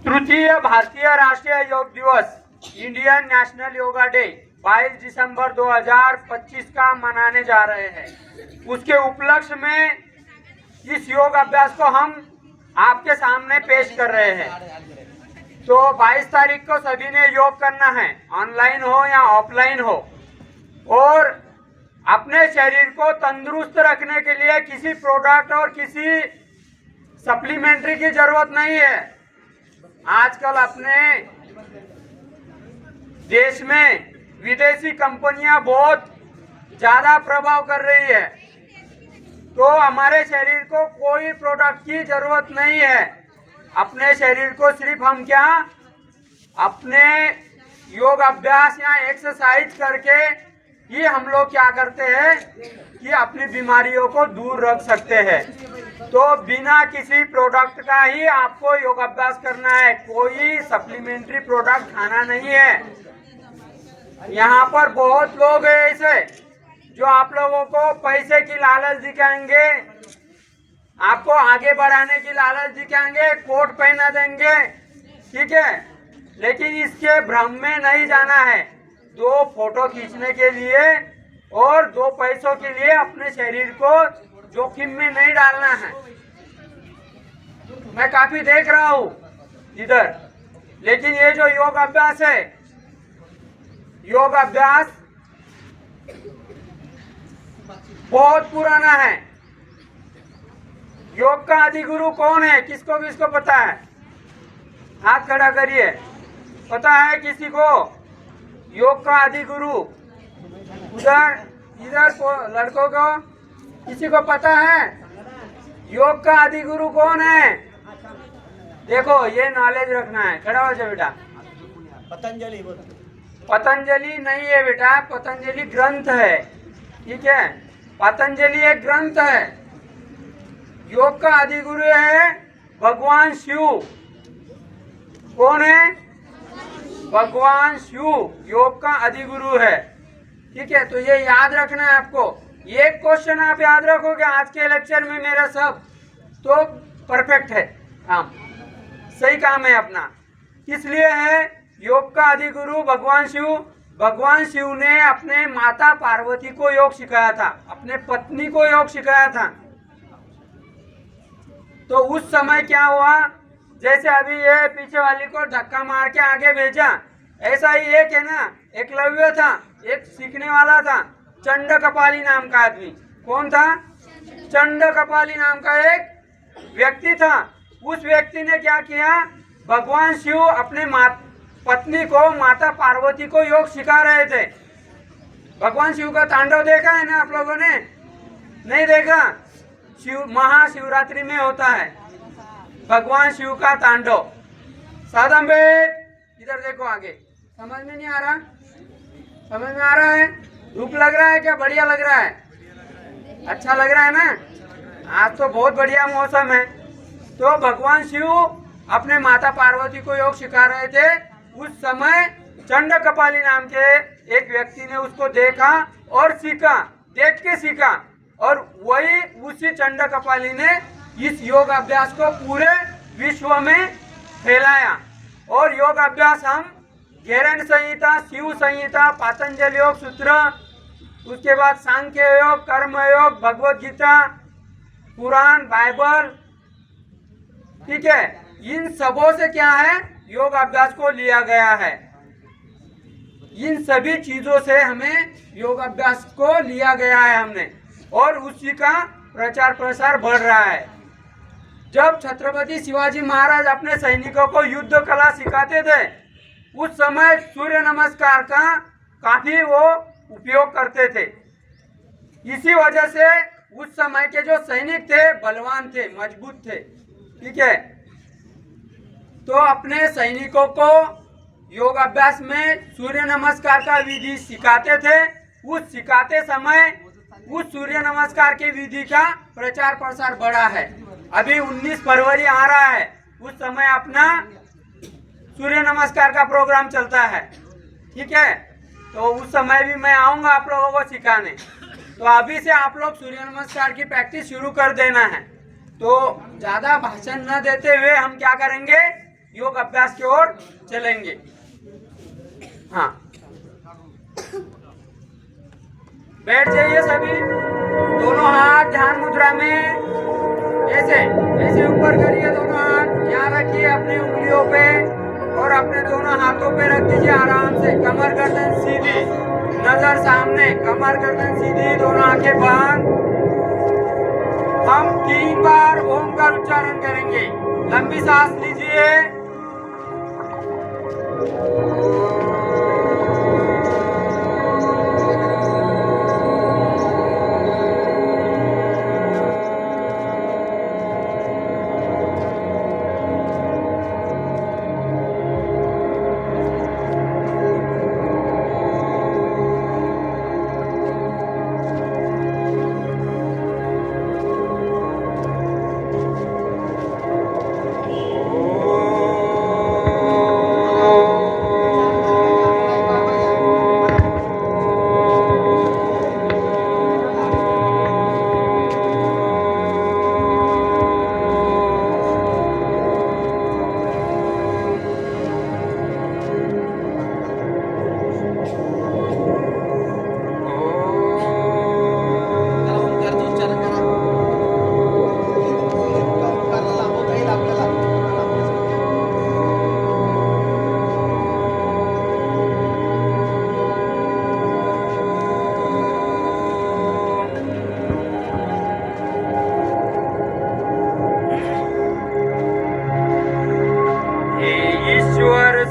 तृतीय भारतीय राष्ट्रीय योग दिवस इंडियन नेशनल योगा डे 22 दिसंबर 2025 का मनाने जा रहे हैं। उसके उपलक्ष्य में इस योग अभ्यास को हम आपके सामने पेश कर रहे हैं। तो 22 तारीख को सभी ने योग करना है, ऑनलाइन हो या ऑफलाइन हो, और अपने शरीर को तंदुरुस्त रखने के लिए किसी प्रोडक्ट और किसी सप्लीमेंट्री की जरूरत नहीं है। आजकल अपने देश में विदेशी कंपनियां बहुत ज्यादा प्रभाव कर रही है, तो हमारे शरीर को कोई प्रोडक्ट की जरूरत नहीं है। अपने शरीर को सिर्फ हम क्या अपने योग अभ्यास या एक्सरसाइज करके ही हम लोग क्या करते हैं कि अपनी बीमारियों को दूर रख सकते हैं। तो बिना किसी प्रोडक्ट का ही आपको योग अभ्यास करना है, कोई सप्लीमेंट्री प्रोडक्ट खाना नहीं है। यहाँ पर बहुत लोग हैं ऐसे जो आप लोगों को पैसे की लालच दिखाएंगे, आपको आगे बढ़ाने की लालच दिखाएंगे, कोट पहना देंगे, ठीक है, लेकिन इसके भ्रम में नहीं जाना है। 2 फोटो खींचने के लिए और 2 पैसों के लिए अपने शरीर को जोखिम में नहीं डालना है। मैं काफी देख रहा हूँ इधर, लेकिन ये जो योग अभ्यास है, योग अभ्यास बहुत पुराना है। योग का आदि गुरु कौन है? किसको किसको पता है? हाथ खड़ा करिए। पता है किसी को योग का आदि गुरु? उधर इधर लड़कों को किसी को पता है योग का आदि गुरु कौन है? देखो, ये नॉलेज रखना है। खड़ा हो जाओ बेटा। पतंजलि। पतंजलि नहीं है बेटा, पतंजलि ग्रंथ है, ठीक है। पतंजलि एक ग्रंथ है। योग का आदि गुरु है भगवान शिव। कौन है? भगवान शिव योग का आदि गुरु है, ठीक है। तो ये याद रखना है आपको। एक क्वेश्चन आप याद रखोगे आज के लेक्चर में, मेरा सब तो परफेक्ट है, काम सही काम है अपना। इसलिए है योग का आदि गुरु भगवान शिव। भगवान शिव ने अपने माता पार्वती को योग सिखाया था, अपने पत्नी को योग सिखाया था। तो उस समय क्या हुआ, जैसे अभी ये पीछे वाली को धक्का मार के आगे भेजा, ऐसा ही एक है ना, एकलव्य था, एक सीखने वाला था, चंड कपाली नाम का आदमी। कौन था? चंड कपाली नाम का एक व्यक्ति था। उस व्यक्ति ने क्या किया, भगवान शिव अपने पत्नी को, माता पार्वती को योग सिखा रहे थे। भगवान शिव का तांडव देखा है ना आप लोगों ने? नहीं देखा? शिव महाशिवरात्रि में होता है भगवान शिव का तांडव। साधम बेट, इधर देखो आगे। समझ में नहीं आ रहा? समझ में आ रहा है? धूप लग रहा है क्या? बढ़िया लग रहा है? अच्छा लग रहा है ना? आज तो बहुत बढ़िया मौसम है। तो भगवान शिव अपने माता पार्वती को योग सिखा रहे थे। उस समय चंड कपाली नाम के एक व्यक्ति ने उसको देखा और सीखा, देख के सीखा, और वही उसी चंड कपाली ने इस योग अभ्यास को पूरे विश्व में फैलाया। और योग अभ्यास हम गैरंड संहिता, शिव संहिता, पतंजलि योग सूत्र, उसके बाद सांख्य योग, कर्म योग, भगवत गीता, कुरान, बाइबल, ठीक है, इन सबों से क्या है, योग अभ्यास को लिया गया है। इन सभी चीजों से हमें योग अभ्यास को लिया गया है हमने, और उसी का प्रचार प्रसार बढ़ रहा है। जब छत्रपति शिवाजी महाराज अपने सैनिकों को युद्ध कला सिखाते थे, उस समय सूर्य नमस्कार का काफी वो उपयोग करते थे। इसी वजह से उस समय के जो सैनिक थे बलवान थे, मजबूत थे, ठीक है। तो अपने सैनिकों को योग अभ्यास में सूर्य नमस्कार का विधि सिखाते थे। उस सिखाते समय उस सूर्य नमस्कार के विधि का प्रचार प्रसार बढ़ा है। अभी 19 फरवरी आ रहा है, उस समय अपना सूर्य नमस्कार का प्रोग्राम चलता है, ठीक है। तो उस समय भी मैं आऊंगा आप लोगों को सिखाने। तो अभी से आप लोग सूर्य नमस्कार की प्रैक्टिस शुरू कर देना है। तो ज्यादा भाषण न देते हुए हम क्या करेंगे, योग अभ्यास की ओर चलेंगे। हाँ, बैठ जाइए सभी, दोनों हाथ ध्यान मुद्रा में ऐसे ऐसे ऊपर करिए, दोनों हाथ यहाँ रखिए अपनी उंगलियों पे और अपने दोनों हाथों पे रख दीजिए आराम से। कमर गर्दन सीधी, नजर सामने, कमर गर्दन सीधी, दोनों आंखें बंद। हम 3 बार ओम का उच्चारण करेंगे। लंबी सांस लीजिए।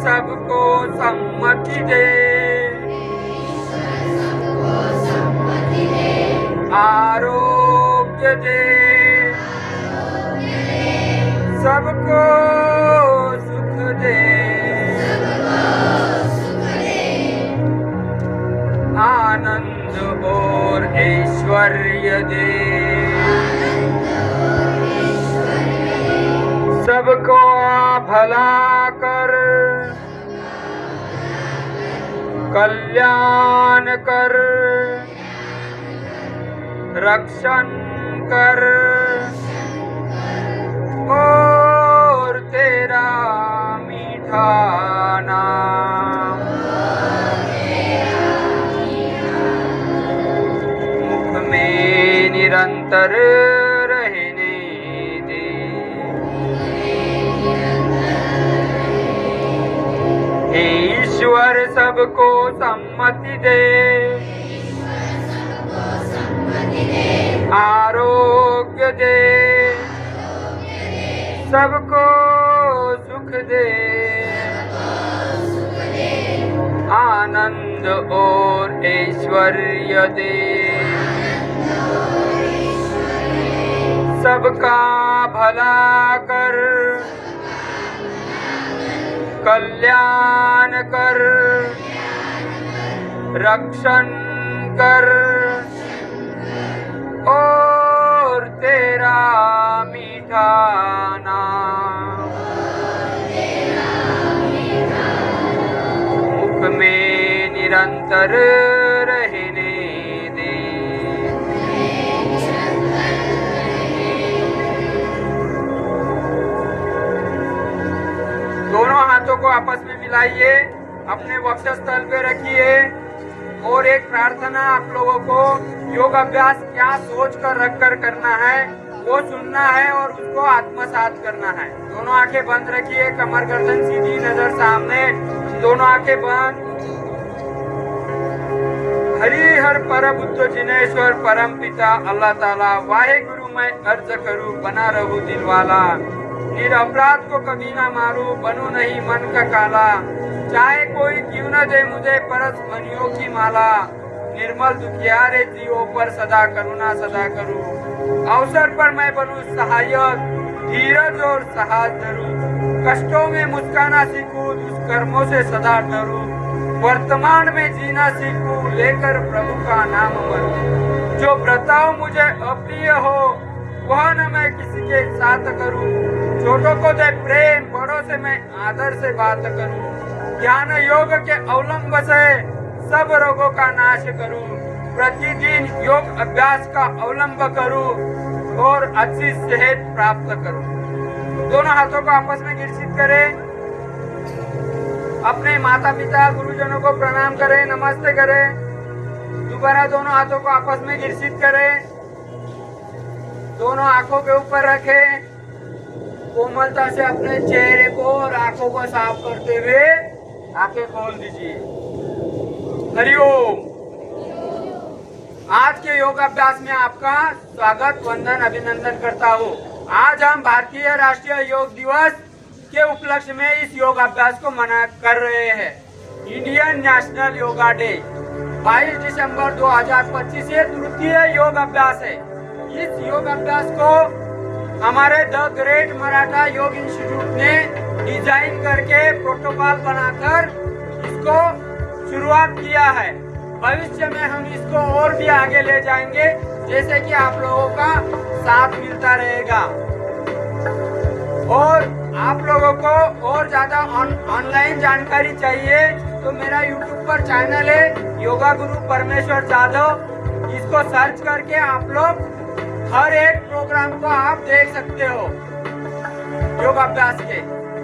सबको सम्मति दे, आरोग्य दे, सबको सुख दे, आनंद और ऐश्वर्य दे, सबको भला कर, कल्याण कर, रक्षण कर और तेरा मीठा नाम मुख में निरंतर रहने दे। हे ईश्वर सबको सम्मति दे, आरोग्य दे, सबको सुख दे, आनंद और ऐश्वर्य दे, सबका भला कर, कल्याण कर, रक्षण कर और तेरा मीठा नाम मुख में निरंतर रहने दे। दोनों हाथों को आपस में मिलाइए, अपने वक्षस्थल पे रखिए और एक प्रार्थना आप लोगों को योग अभ्यास क्या सोच कर रख कर करना है वो सुनना है और उसको आत्मसात करना है। दोनों आंखें बंद रखिए, कमर गर्दन सीधी, नजर सामने, दोनों आंखें बंद। हरि हर पर बुद्ध जिनेश्वर परम पिता अल्लाह ताला वाहे गुरु मैं अर्ज करूं बना रहूं दिल वाला, निरपराध को कभी ना मारू बनू नहीं मन का काला, चाहे कोई क्यों न दे मुझे परस मनियों की माला, निर्मल दुखियारे जीवों पर सदा करुणा सदा करूं, अवसर पर मैं बनूं सहायक, धीरज और साहस धरूं, कष्टों में मुस्काना सीखूं, दुष्कर्मों से सदा डरूं, वर्तमान में जीना सीखूं, लेकर प्रभु का नाम मरूं, जो व्रताओं मुझे अप्रिय हो वह न मैं किसी के साथ करूं, छोटों को दे प्रेम, बड़ों से मैं आदर से बात करूं, ज्ञान योग के अवलंब से सब रोगों का नाश करूं, प्रतिदिन योग अभ्यास का अवलंब करूं, और अच्छी सेहत प्राप्त करो। दोनों हाथों को आपस में घिसित करें। अपने माता पिता गुरुजनों को प्रणाम करें, नमस्ते करें। दोबारा दोनों हाथों को आपस में घिसित करें। दोनों आंखों के ऊपर रखें। कोमलता से अपने चेहरे को और आंखों को साफ करते हुए आंखें खोल दीजिए। हरिओम। आज के योग अभ्यास में आपका स्वागत, वंदन, अभिनंदन करता हूँ। आज हम भारतीय राष्ट्रीय योग दिवस के उपलक्ष्य में इस योग अभ्यास को मना कर रहे हैं। इंडियन नेशनल योगा डे 22 दिसंबर 2025 ये तृतीय योग अभ्यास है। इस योग अभ्यास को हमारे द ग्रेट मराठा योग इंस्टीट्यूट ने डिजाइन करके प्रोटोकॉल बनाकर इसको शुरुआत किया है। भविष्य में हम इसको और भी आगे ले जाएंगे, जैसे कि आप लोगों का साथ मिलता रहेगा। और आप लोगों को और ज्यादा ऑनलाइन जानकारी चाहिए तो मेरा YouTube पर चैनल है योगा गुरु परमेश्वर जाधव। इसको सर्च करके आप लोग हर एक प्रोग्राम को आप देख सकते हो। योग अभ्यास के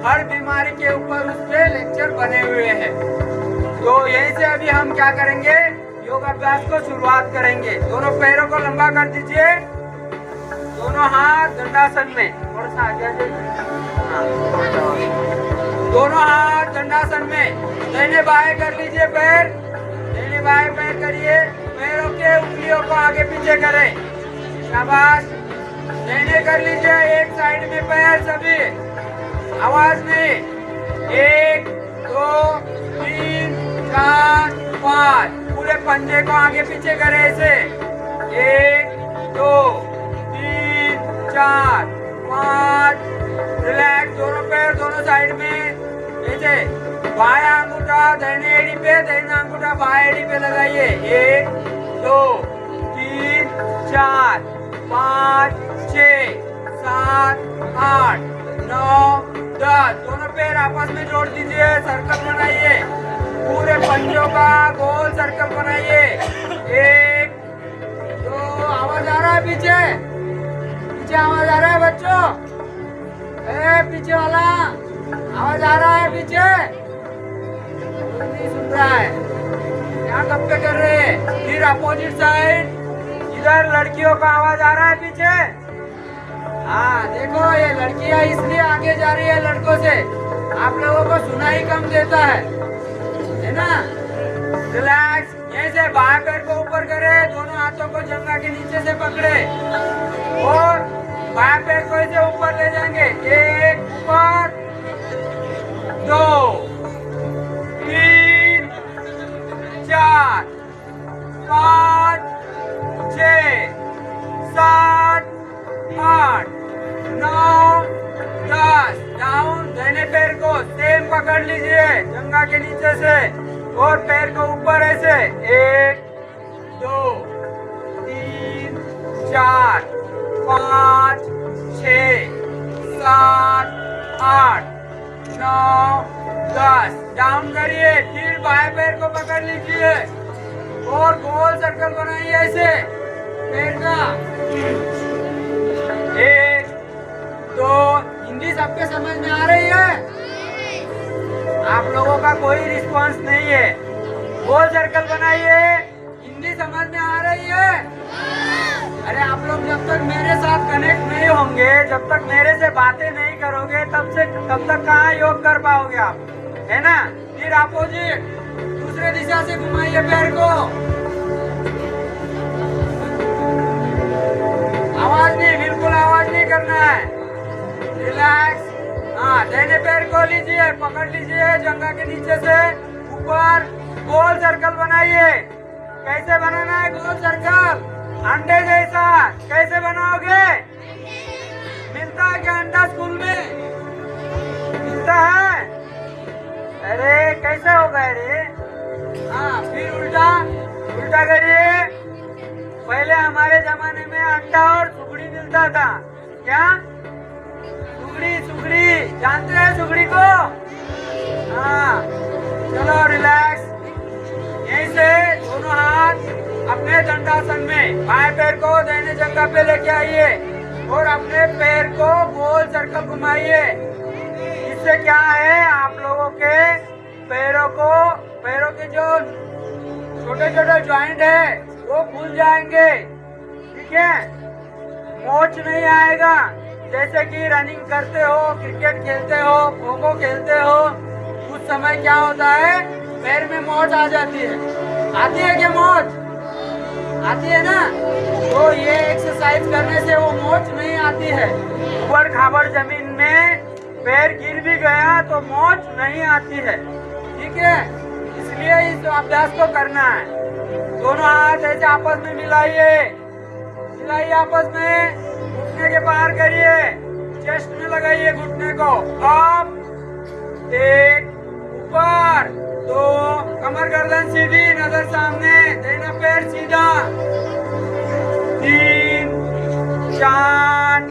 हर बीमारी के ऊपर उसके लेक्चर बने हुए हैं। तो यहीं से अभी हम क्या करेंगे, योग अभ्यास को शुरुआत करेंगे। दोनों पैरों को लंबा कर दीजिए। दोनों हाथ दंडासन में, थोड़ा सा आगे आ जाइए। दोनों हाथ दंडासन में। दाहिने बाएं कर लीजिए पैर। दाहिने बाएं पैर करिए। पैरों के उंगलियों को आगे पीछे करें। शाबाश। दाहिने कर लीजिए एक साइड में पैर सभी। आवाज में 1 2 3 4 5। पूरे पंजे को आगे पीछे करें ऐसे। 1 2 3 4 5। रिलैक्स। दोनों पैर दोनों साइड में ऐसे। बायां अंगूठा दाहिने एड़ी पे, दाहिना अंगूठा बाएं एड़ी पे लगाइए। 1 2 3 4 5 6 7 8 9 10। दोनों पैर आपस में जोड़ दीजिए। सर्कल बनाइए। पूरे पंजों का गोल सर्कल बनाइए। 1 2। आवाज आ रहा है पीछे? पीछे आवाज आ रहा है बच्चों? पीछे वाला आवाज आ रहा है पीछे? नहीं सुन रहा है? क्या गप्पे कर रहे हैं? फिर अपोजिट साइड इधर लड़कियों का आवाज आ रहा है पीछे? हाँ देखो, ये लड़कियां इसलिए आगे जा रही है लड़कों से, आप लोगों को सुनाई कम देता है ना? रिलैक्स। यहीं से बाएं पैर को ऊपर करे। दोनों हाथों को जंघा के नीचे से पकड़े और बाएं पैर को ऐसे ऊपर ले जाएंगे। 1 ऊपर 2 3 4 5 6 7 8 9 10। डाउन। दाहिने पैर को सेम पकड़ लीजिए जंघा के नीचे से और पैर को ऊपर ऐसे। 1 2 3 4 5 6 7 8 9 10। डाउन करिए। फिर बाएं पैर को पकड़ लीजिए और गोल सर्कल बनाइए ऐसे पैर का। 1 2। हिंदी सबके समझ में आ रही है? आप लोगों का कोई रिस्पांस नहीं है। गोल सर्कल बनाइए। हिंदी समझ में आ रही है? अरे आप लोग जब तक मेरे साथ कनेक्ट नहीं होंगे, जब तक मेरे से बातें नहीं करोगे, तब तक कहाँ योग कर पाओगे आप, है ना? फिर अपोजिट दूसरे दिशा से घुमाइए पैर को। आवाज नहीं, बिल्कुल आवाज नहीं करना है। रिलैक्स। हाँ, दाहिने पैर को लीजिए, पकड़ लीजिए जंघा के नीचे से ऊपर। गोल सर्कल बनाइए। कैसे बनाना है गोल सर्कल? अंडे जैसा। कैसे बनाओगे? मिलता है क्या अंडा स्कूल में? मिलता है? अरे कैसे होगा रे? हाँ, फिर उल्टा। उल्टा करिए। पहले हमारे जमाने में अंडा और सुगड़ी मिलता था। क्या? सुगड़ी। सुगड़ी जानते हैं सुगड़ी को? हाँ, चलो रिलैक्स। यहीं से दोनों हाथ अपने दंडासन में। बाएं पैर को दाहिने जंघा पे लेके आइए। और अपने पैर को गोल सर्कल घुमाइए। इससे क्या है, आप लोगों के पैरों के जो छोटे छोटे जॉइंट है वो खुल जाएंगे। ठीक है, मोच नहीं आएगा। जैसे कि रनिंग करते हो, क्रिकेट खेलते हो, खो खो खेलते हो, उस समय क्या होता है, पैर में मोच आ जाती है। आती है क्या मोच? आती है ना? तो ये एक्सरसाइज करने से वो मोच नहीं आती है। ऊबड़ खाबड़ जमीन में पैर गिर भी गया तो मोच नहीं आती है। ठीक है, इसलिए इस अभ्यास को करना है। दोनों हाथ ऐसे आपस में मिलाइए, मिलाइए आपस में, घुटने के पार करिए, चेस्ट में लगाइए घुटने को। अप, एक, ऊपर, दो, कमर गर्दन सीधी, नजर सामने, दाहिना पैर सीधा, 3, 4,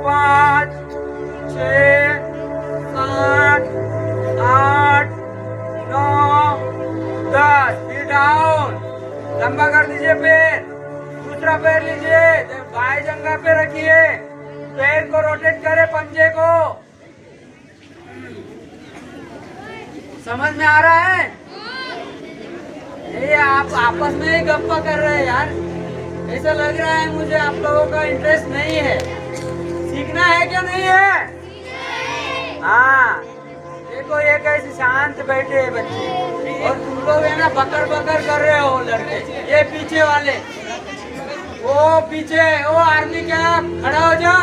5, 6, 7, 8, 9, 10। फिर डाउन, लंबा कर दीजिए पैर। दूसरा पैर लीजिए, बाएं जंघा पे रखिए, पैर को रोटेट करे, पंजे को। समझ में आ रहा है? ये आप आपस में ही गप्पा कर रहे हैं यार। ऐसा लग रहा है मुझे आप लोगों का इंटरेस्ट नहीं है। सीखना है क्या नहीं है? हाँ, देखो ये कैसे शांत बैठे हैं बच्चे, और तुम लोग है ना बकर बकर कर रहे हो लड़के। ये पीछे वाले, वो पीछे, वो आर्मी क्या, खड़ा हो जा।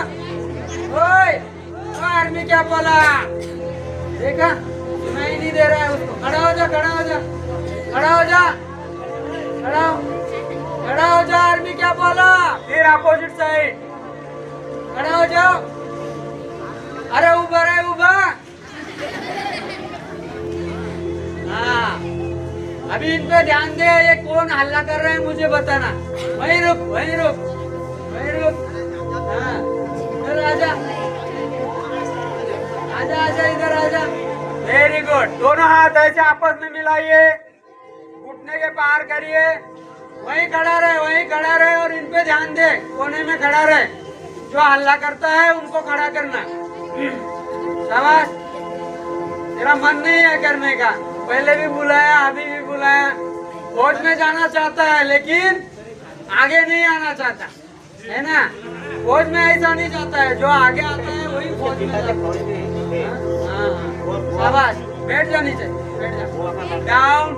ओए, वो आर्मी क्या बोला? देखा, सुनाई नहीं दे रहा है उसको। खड़ा हो जा, खड़ा हो जा, खड़ा हो जा, खड़ा हो जा। आर्मी क्या बोला? फिर अपोजिट साइड खड़ा हो जाओ। अरे उभा रहे, उभा। हाँ, अभी इन पे ध्यान दे। ये कौन हल्ला कर रहे हैं मुझे बताना। वहीं रुक, वहीं रुक, वहीं रुक। हाँ, इधर आजा, आजा आजा, इधर आजा। Very good. दोनों हाथ ऐसे आपस में मिलाइए, घुटने के पार करिए, वहीं खड़ा रहे, वहीं खड़ा रहे, और इन पे ध्यान दे। कोने में खड़ा रहे, जो हल्ला करता है उनको खड़ा करना। शाबाश। तेरा मन नहीं है करने का, पहले भी बुलाया, अभी भी बुलाया। फौज में जाना चाहता है लेकिन आगे नहीं आना चाहता है ना। फौज में ऐसा नहीं चाहता है, जो आगे आता है वही फौज में जाता है। शाबाश, बैठ जा नीचे, बैठ जा। डाउन,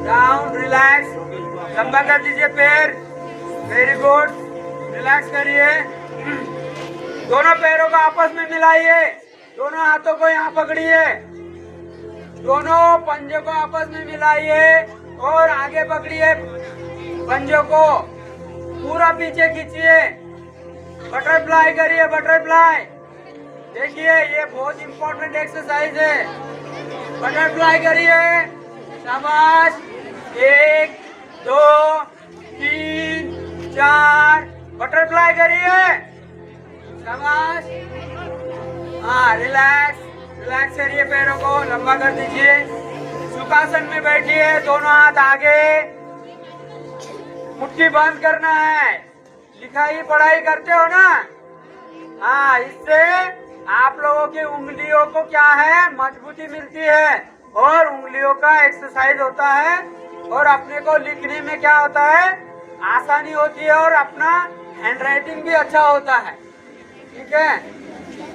डाउन, रिलैक्स, लंबा कर दीजिए पैर। वेरी गुड, रिलैक्स करिए। दोनों पैरों को आपस में मिलाइए, दोनों हाथों को यहाँ पकड़िए, दोनों पंजों को आपस में मिलाइए और आगे पकड़िए पंजों को, पूरा पीछे खींचिए। बटरफ्लाई करिए, बटरफ्लाई। देखिए ये बहुत इंपॉर्टेंट एक्सरसाइज है। बटरफ्लाई करिए, शाबाश। 1, 2, 3, 4, बटरफ्लाई करिए, शाबाश। हाँ, रिलैक्स, रिलैक्स करिए, पैरों को लंबा कर दीजिए। सुखासन में बैठिए, दोनों हाथ आगे, मुट्ठी बंद करना है। लिखाई पढ़ाई करते हो ना, हाँ, इससे आप लोगों की उंगलियों को क्या है, मजबूती मिलती है और उंगलियों का एक्सरसाइज होता है, और अपने को लिखने में क्या होता है, आसानी होती है, और अपना हैंडराइटिंग भी अच्छा होता है। ठीक है,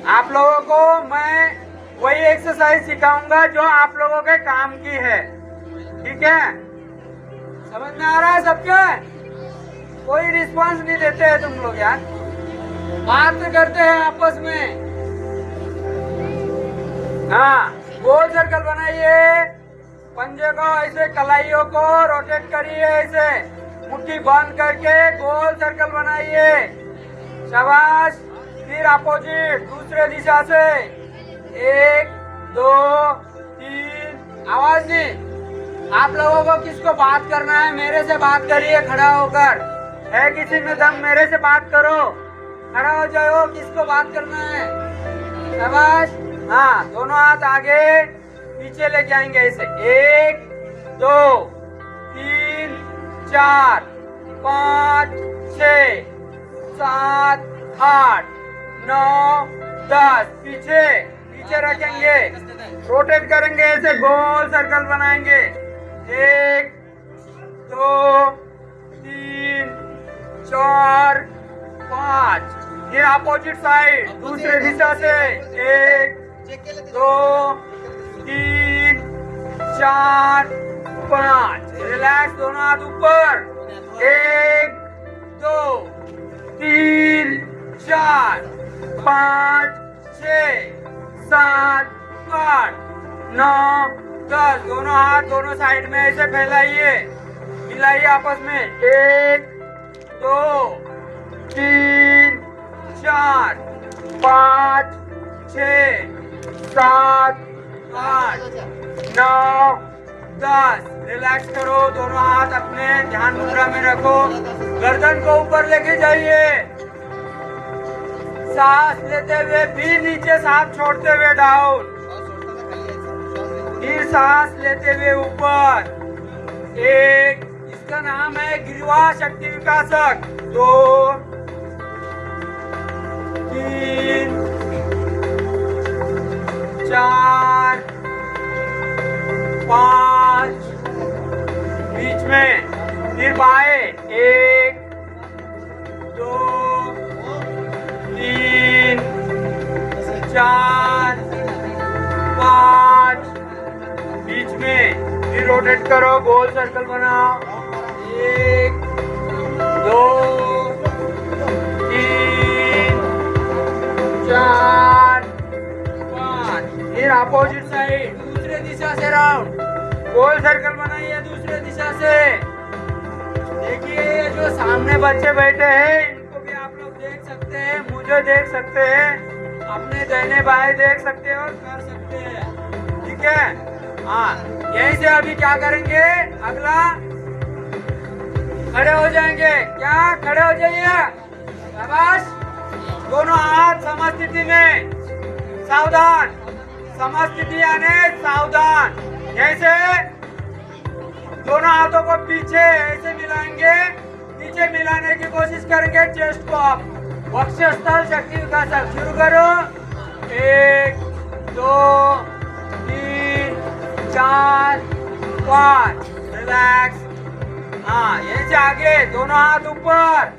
आप लोगों को मैं वही एक्सरसाइज सिखाऊंगा जो आप लोगों के काम की है। ठीक है, समझ में आ रहा है सबके? कोई रिस्पांस नहीं देते हैं तुम लोग यार, बात करते हैं आपस में। हाँ, गोल सर्कल बनाइए, पंजे को ऐसे, कलाइयों को रोटेट करिए, ऐसे मुट्ठी बंद करके गोल सर्कल बनाइए, शाबाश। फिर अपोजिट दूसरे दिशा से, 1, 2, 3, आवाज नहीं। आप लोगों को किसको बात करना है, मेरे से बात करिए खड़ा होकर। है किसी में दम, मेरे से बात करो, खड़ा हो जाओ। किसको बात करना है, शाबाश। हाँ, दोनों हाथ आगे पीछे लेके आएंगे ऐसे, 1, 2, 3, 4, 5, 6, 7, 8, 9 10 पीछे पीछे रखेंगे, रोटेट करेंगे, ऐसे गोल सर्कल बनाएंगे। 1 2 3 4 5। फिर अपोजिट साइड दूसरे दिशा से 1 2 3 4 5। रिलैक्स, दोनों हाथ ऊपर। 1 2 3 4 5 6 7 8 9 10। दोनों हाथ दोनों साइड में ऐसे फैलाइए, मिलाइए आपस में। 1 2 3 4 5 6 7 8 9 10। रिलैक्स करो, दोनों हाथ अपने ध्यान मुद्रा में रखो, गर्दन को ऊपर लेके जाइए। सांस लेते हुए भी नीचे, सांस छोड़ते हुए डाउन, फिर सांस लेते हुए ऊपर। एक, इसका नाम है ग्रीवा शक्ति विकासक। 2 3 4 5। बीच में फिर बाएं। 1 2 3 4 5। बीच में फिर रोटेट करो, गोल सर्कल बनाओ। 1 2 3 4 5। फिर अपोजिट साइड दूसरे दिशा से राउंड, गोल सर्कल बनाइए दूसरे दिशा से। देखिए, ये जो सामने बच्चे बैठे हैं इनको भी आप लोग देख सकते हैं, मुझे देख सकते हैं, अपने दाहिने बाएं देख सकते हैं और कर सकते हैं। ठीक है, हाँ। यहीं से अभी क्या करेंगे, अगला खड़े हो जाएंगे। क्या, खड़े हो जाइए, शाबाश। दोनों हाथ समस्थिति में, सावधान। समस्थिति यानी सावधान। जैसे दोनों हाथों को पीछे ऐसे मिलाएंगे, पीछे मिलाने की कोशिश करेंगे, चेस्ट को अप, वक्षस्थल शक्ति विकासक। शुरू करो। 1 2 3 4 5। रिलैक्स, हाँ। यहीं से आगे दोनों हाथ ऊपर,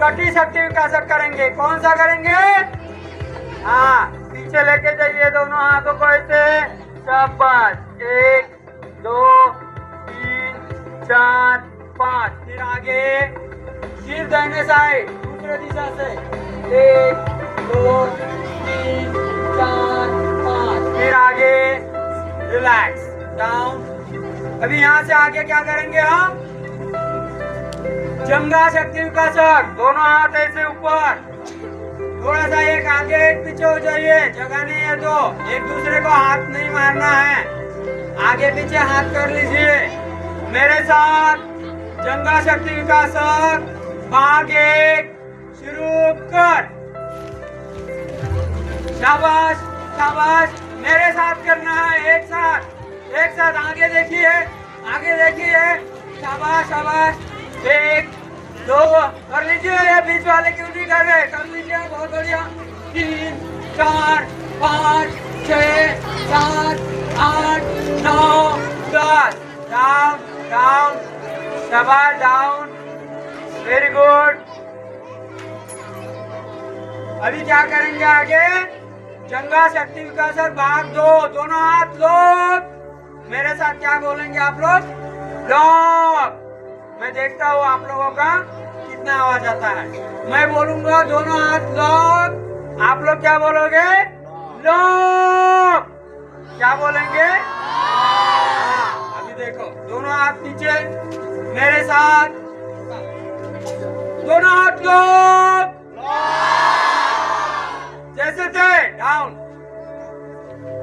कटी शक्ति विकासक करेंगे। कौन सा करेंगे, हाँ, पीछे लेके जाइए दोनों हाथों को ऐसे, शाबाश। 1 2 3 4 5। फिर आगे, फिर दाहिने साइड दूसरे दिशा से। 1 2 3 4 5। फिर आगे, रिलैक्स, डाउन। अभी यहाँ से आगे क्या करेंगे हम, जंगा शक्ति विकासक। दोनों हाथ ऐसे ऊपर, थोड़ा सा एक आगे एक पीछे हो जाइए, जगह नहीं है तो। एक दूसरे को हाथ नहीं मारना है, आगे पीछे हाथ कर लीजिए मेरे साथ। जंगा शक्ति विकासक, भाग 1, शुरू कर। शाबाश शाबाश, मेरे साथ करना है, एक साथ एक साथ। आगे देखिए, आगे देखिए, शाबाश शाबाश। 1 2 कर लीजिए, ये बीच वाले क्यों नहीं कर रहे, कर लीजिए, बहुत बढ़िया। 3 4 5 6 7 8 9 10। डाउन डाउन, शाबाश, डाउन, वेरी गुड। अभी क्या करेंगे आगे, जंगा शक्ति विकासक भाग 2। दोनों हाथ लॉक, मेरे साथ क्या बोलेंगे आप लोग, लॉक। मैं देखता हूँ आप लोगों का कितना आवाज आता है। मैं बोलूंगा दोनों हाथ लॉक, आप लोग क्या बोलोगे, लॉक। क्या बोलेंगे, हाँ। अभी देखो, दोनों हाथ नीचे मेरे साथ, दोनों हाथ लॉक, जैसे थे, डाउन।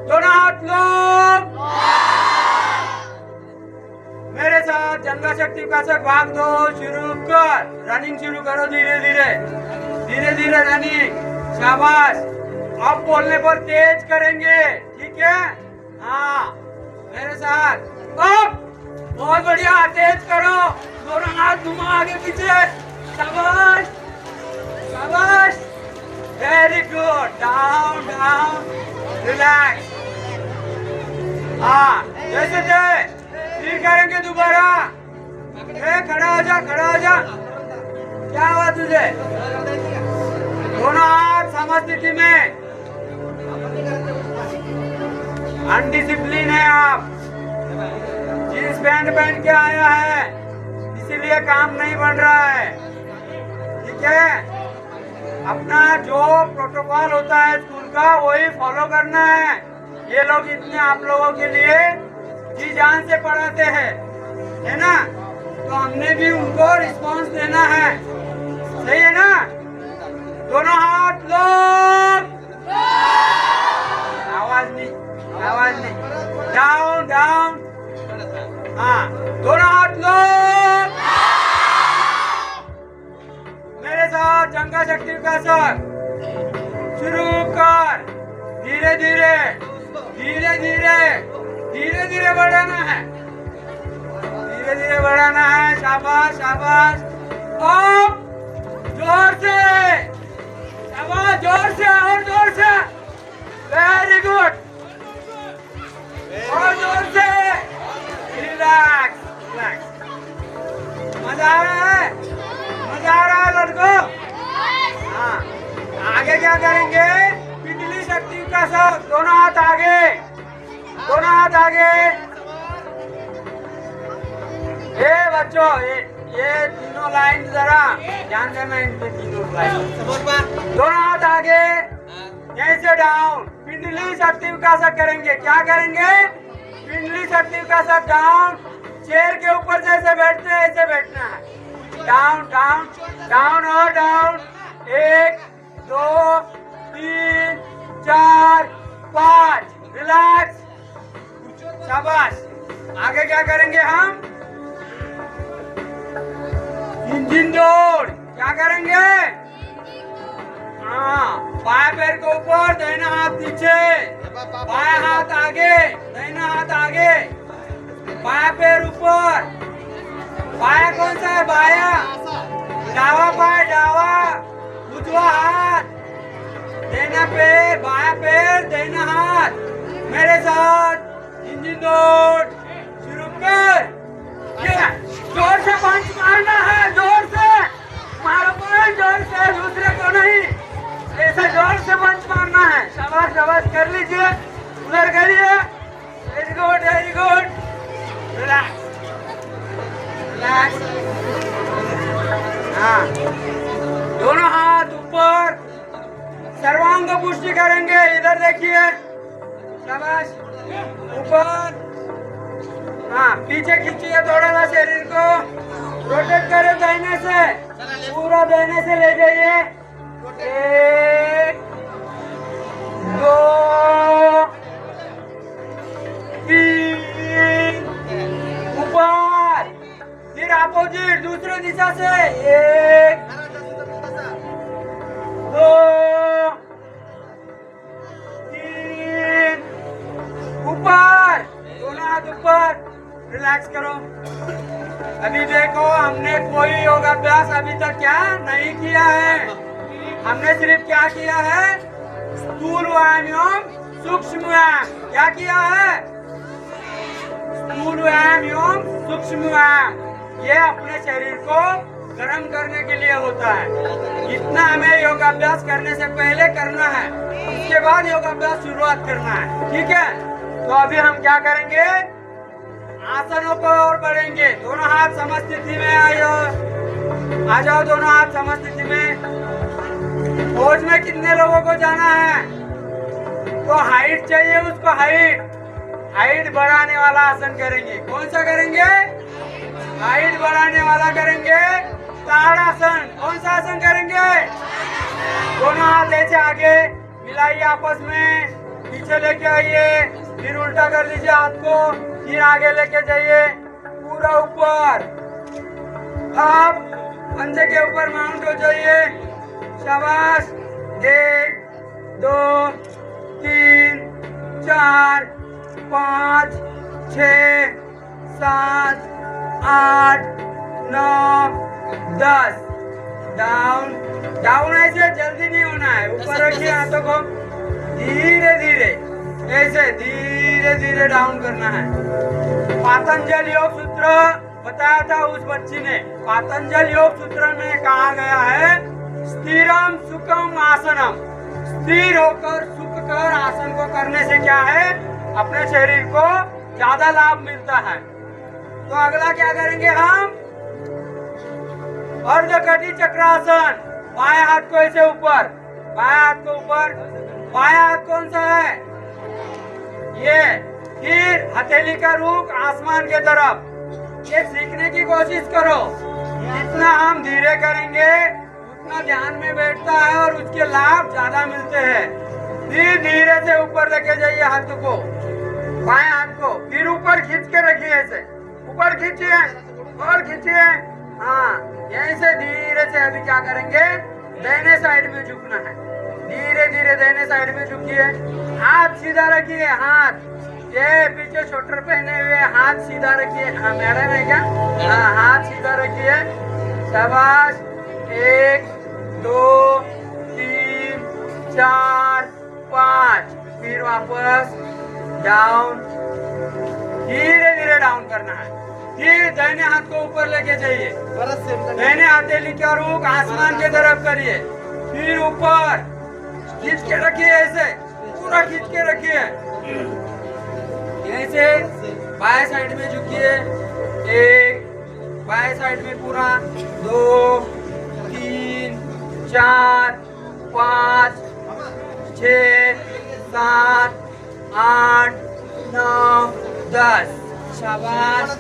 दोनों हाथ लॉक, मेरे साथ जंगा शक्ति विकासक भाग 2 शुरू कर। रनिंग शुरू करो, धीरे धीरे धीरे धीरे रनिंग, शाबाश। अब बोलने पर तेज करेंगे, ठीक है, हाँ, मेरे साथ। अब बहुत बढ़िया, तेज करो, दोनों हाथ घुमा आगे पीछे, शाबाश शाबाश, very good, down down, relax. हाँ, जैसे थे फिर करेंगे दोबारा। खड़ा हो जा, खड़ा हो जा। क्या हुआ तुझे? दोनों हाथ समस्थिति में। अनडिसिप्लिन है आप, जींस पैंट पहन के आया है, इसीलिए काम नहीं बन रहा है। ठीक है, अपना जो प्रोटोकॉल होता है स्कूल का वही फॉलो करना है। ये लोग इतने आप लोगों के लिए जी जान से पढ़ाते हैं, है ना? तो हमने भी उनको रिस्पांस देना है, सही है ना? दोनों हाथ लोग, आवाज नहीं, आवाज नहीं, डाउन डाउन। हाँ, दोनों हाथ लोग। मेरे साथ जंगा शक्ति का साथ शुरू कर। धीरे धीरे धीरे धीरे धीरे धीरे बढ़ाना है, धीरे धीरे बढ़ाना है। शाबाश शाबाश, अब जोर से, शाबाश, जोर से और जोर से, वेरी गुड, और जोर से, रिलैक्स रिलैक्स। मजा आ रहा है, मजा आ रहा है लड़कों? हाँ, आगे क्या करेंगे? पिंडली शक्ति का साथ, दोनों हाथ आगे, दोनों हाथ आगे। ये बच्चों, ये तीनों लाइन जरा ध्यान देना, इनके तीनों लाइन। दोनों हाथ आगे, यहीं से डाउन। पिंडली शक्ति का साथ करेंगे। क्या करेंगे? पिंडली शक्ति का साथ डाउन। चेयर के ऊपर जैसे बैठते हैं ऐसे बैठना है। डाउन डाउन डाउन और डाउन। 1 2 3 4 5, रिलैक्स, शाबाश। आगे क्या करेंगे हम? इंजन दौड़। क्या करेंगे? हाँ, बाएं पैर के ऊपर, दाहिना हाथ नीचे, बाएं हाथ आगे, दाहिना हाथ आगे, बाएं पैर ऊपर। बाया कौन सा है? बाया, डावा पाय, डावा, उजवा हाथ, दाहिना पैर, बाया पैर, दाहिना हाथ। मेरे साथ इंजन दौड़ शुरू कर। जोर से पंच मारना है, जोर से मारो, जोर से, दूसरे को नहीं, ऐसे जोर से पंच मारना है। शाबाश शाबाश, कर लीजिए, उधर करिए, very good very good. Relax relax. हाँ, दोनों हाथ ऊपर, सर्वांग पुष्टि करेंगे। इधर देखिए, शाबाश, ऊपर। हाँ, पीछे खींचिए थोड़ा सा शरीर को, रोटेट करें दाहिने से, पूरा दाहिने से ले जाइए। 1 2 3, ऊपर, फिर अपोजिट दूसरे दिशा से। 1 2 3, ऊपर, दोनों हाथ ऊपर। रिलैक्स करो। अभी देखो, हमने कोई योगाभ्यास अभी तक क्या नहीं किया है। हमने सिर्फ क्या किया है? स्थूल व्यायाम एवं सूक्ष्म व्यायाम। क्या किया है? स्थूल व्यायाम एवं सूक्ष्म व्यायाम। ये अपने शरीर को गर्म करने के लिए होता है। इतना हमें योगाभ्यास करने से पहले करना है, उसके बाद योगाभ्यास शुरुआत करना है। ठीक है, तो अभी हम क्या करेंगे? आसनों को और बढ़ेंगे। दोनों हाथ समस्थिति में आ जाओ, दोनों हाथ समस्थिति में। फौज में कितने लोगों को जाना है? तो हाइट चाहिए उसको, हाइट बढ़ाने वाला आसन करेंगे। कौन सा करेंगे? हाइट बढ़ाने वाला करेंगे, ताड़ासन। कौन सा आसन करेंगे? दोनों हाथ ऐसे आगे मिलाइए आपस में, पीछे लेके आइए, फिर उल्टा कर लीजिए हाथ को, फिर आगे लेके जाइए, पूरा ऊपर। अब पंजे के ऊपर माउंट हो जाइए। शाबाश। 1 2 3 4 5 6 7 8 9 10। Down down. ऐसे जल्दी नहीं होना है, ऊपर रखिए हाथों को, धीरे धीरे ऐसे धीरे धीरे डाउन करना है। पातंजल योग सूत्र बताया था उस बच्ची ने, पातंजल योग सूत्र में कहा गया है स्थिरम सुखम आसनम, स्थिर होकर सुख कर आसन को करने से क्या है, अपने शरीर को ज्यादा लाभ मिलता है। तो अगला क्या करेंगे हम, अर्धकटी चक्रासन। बाएं हाथ को ऐसे ऊपर, बाएं हाथ को ऊपर, बाएं हाथ कौन सा है ये, फिर हथेली का रुख आसमान के तरफ। ये सीखने की कोशिश करो, जितना हम धीरे करेंगे उतना ध्यान में बैठता है और उसके लाभ ज्यादा मिलते हैं। फिर धीरे से ऊपर लेके जाइए हाथ को, बाएं हाथ को, फिर ऊपर खींच के रखिए, ऐसे ऊपर खींचिए और खींचिए। हाँ, यहीं से धीरे से अभी क्या करेंगे, दाहिने साइड में झुकना है, धीरे धीरे दाहिने साइड में झुकिए, हाथ सीधा रखिए, हाथ ये पीछे स्वेटर पहने हुए हाथ सीधा रखिए। हाँ मैडम है क्या, हाँ हाथ सीधा रखिए, शाबाश। 1 2 3 4 5, फिर वापस डाउन, धीरे धीरे डाउन करना है। फिर दाहिने हाथ को ऊपर लेके जाइए, दाहिने हथेली का रुख आसमान की तरफ करिए, फिर ऊपर खींच के रखिए, ऐसे पूरा खींच के रखिए। यहीं से बाएं साइड में झुकिए, 1 बाएं साइड में पूरा, 2 3 4 5 6 7 8 9 10, शाबाश।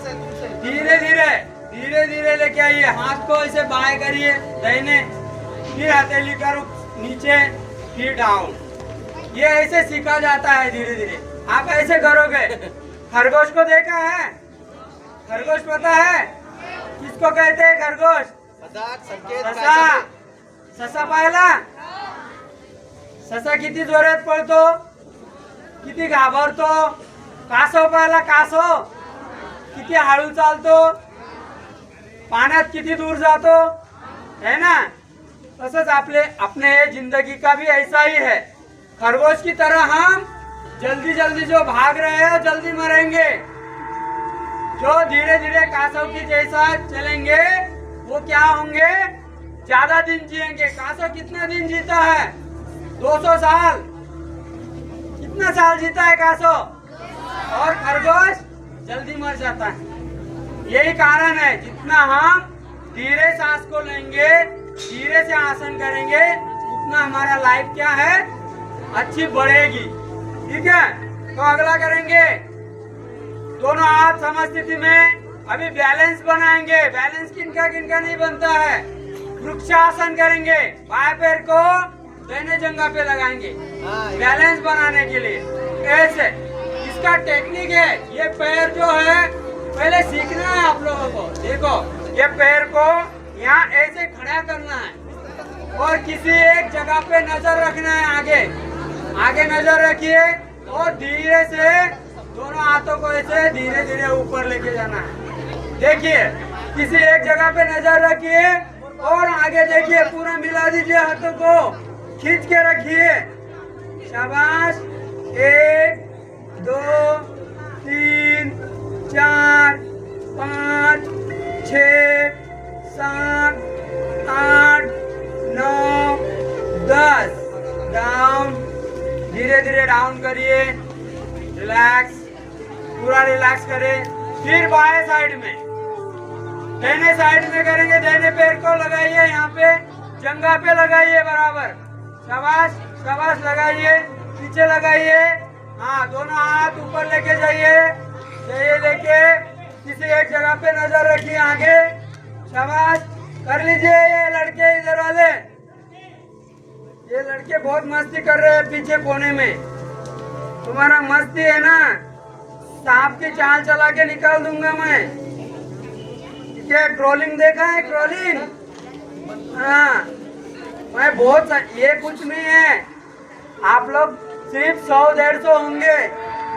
धीरे धीरे धीरे धीरे लेके आइए, हाथ को ऐसे बाएं करिए दाहिने, फिर हथेली का रुख नीचे, फिर डाउन। ये ऐसे सीखा जाता है धीरे धीरे, आप ऐसे करोगे। खरगोश को देखा है, खरगोश पता है किसको कहते हैं, खरगोश ससा, ससा पाहिला, ससा किती जोरात पळतो, किती घाबरतो, कासव पाहिला, कासव किती हळू चालतो, पाण्यात किती दूर जातो, है ना। तसंच अपने जिंदगी का भी ऐसा ही है, खरगोश की तरह हम जल्दी जल्दी जो भाग रहे हैं जल्दी मरेंगे, जो धीरे धीरे कासव की जैसा चलेंगे वो क्या होंगे, ज्यादा दिन जिएंगे। कासव कितना दिन जीता है, 200 साल, कितना साल जीता है कासव, और खरगोश जल्दी मर जाता है। यही कारण है, जितना हम धीरे सांस को लेंगे, धीरे से आसन करेंगे, उतना हमारा लाइफ क्या है, अच्छी बढ़ेगी। ठीक है, तो अगला करेंगे, दोनों हाथ समस्थिति में अभी बैलेंस बनाएंगे। बैलेंस किनका किनका नहीं बनता है, वृक्षासन करेंगे, बाएं पैर को दाहिने जंघा पे लगाएंगे बैलेंस बनाने के लिए। ऐसे इसका टेक्निक है, ये पैर जो है पहले सीखना है आप लोगों को। देखो, ये पैर को यहाँ ऐसे खड़ा करना है और किसी एक जगह पे नजर रखना है, आगे आगे नजर रखिए और धीरे से दोनों हाथों को ऐसे धीरे धीरे ऊपर लेके जाना है। देखिए, किसी एक जगह पे नजर रखिए और आगे देखिए, पूरा मिला दीजिए, हाथों को खींच के रखिए, शाबाश। 1 2 3 4 5 6 7 8 9 10, डाउन, धीरे धीरे डाउन करिए, रिलैक्स, पूरा रिलैक्स करें। फिर बाएं साइड में, दाहिने साइड में करेंगे, दाहिने पैर को लगाइए, यहाँ पे जंघा पे लगाइए बराबर, शाबाश शाबाश, लगाइए, पीछे लगाइए। हाँ, दोनों हाथ ऊपर लेके जाइए, जाइए लेके किसी एक जगह पे नजर रखिए, आगे, शाबाश, कर लीजिए। ये लड़के इधर वाले, ये लड़के बहुत मस्ती कर रहे हैं पीछे कोने में, तुम्हारा मस्ती है ना, सांप की चाल चला के निकाल दूंगा मैं। क्या क्रोलिंग देखा है, क्रोलिंग? हाँ, मैं बहुत ये कुछ नहीं है, आप लोग सिर्फ 100-150 होंगे,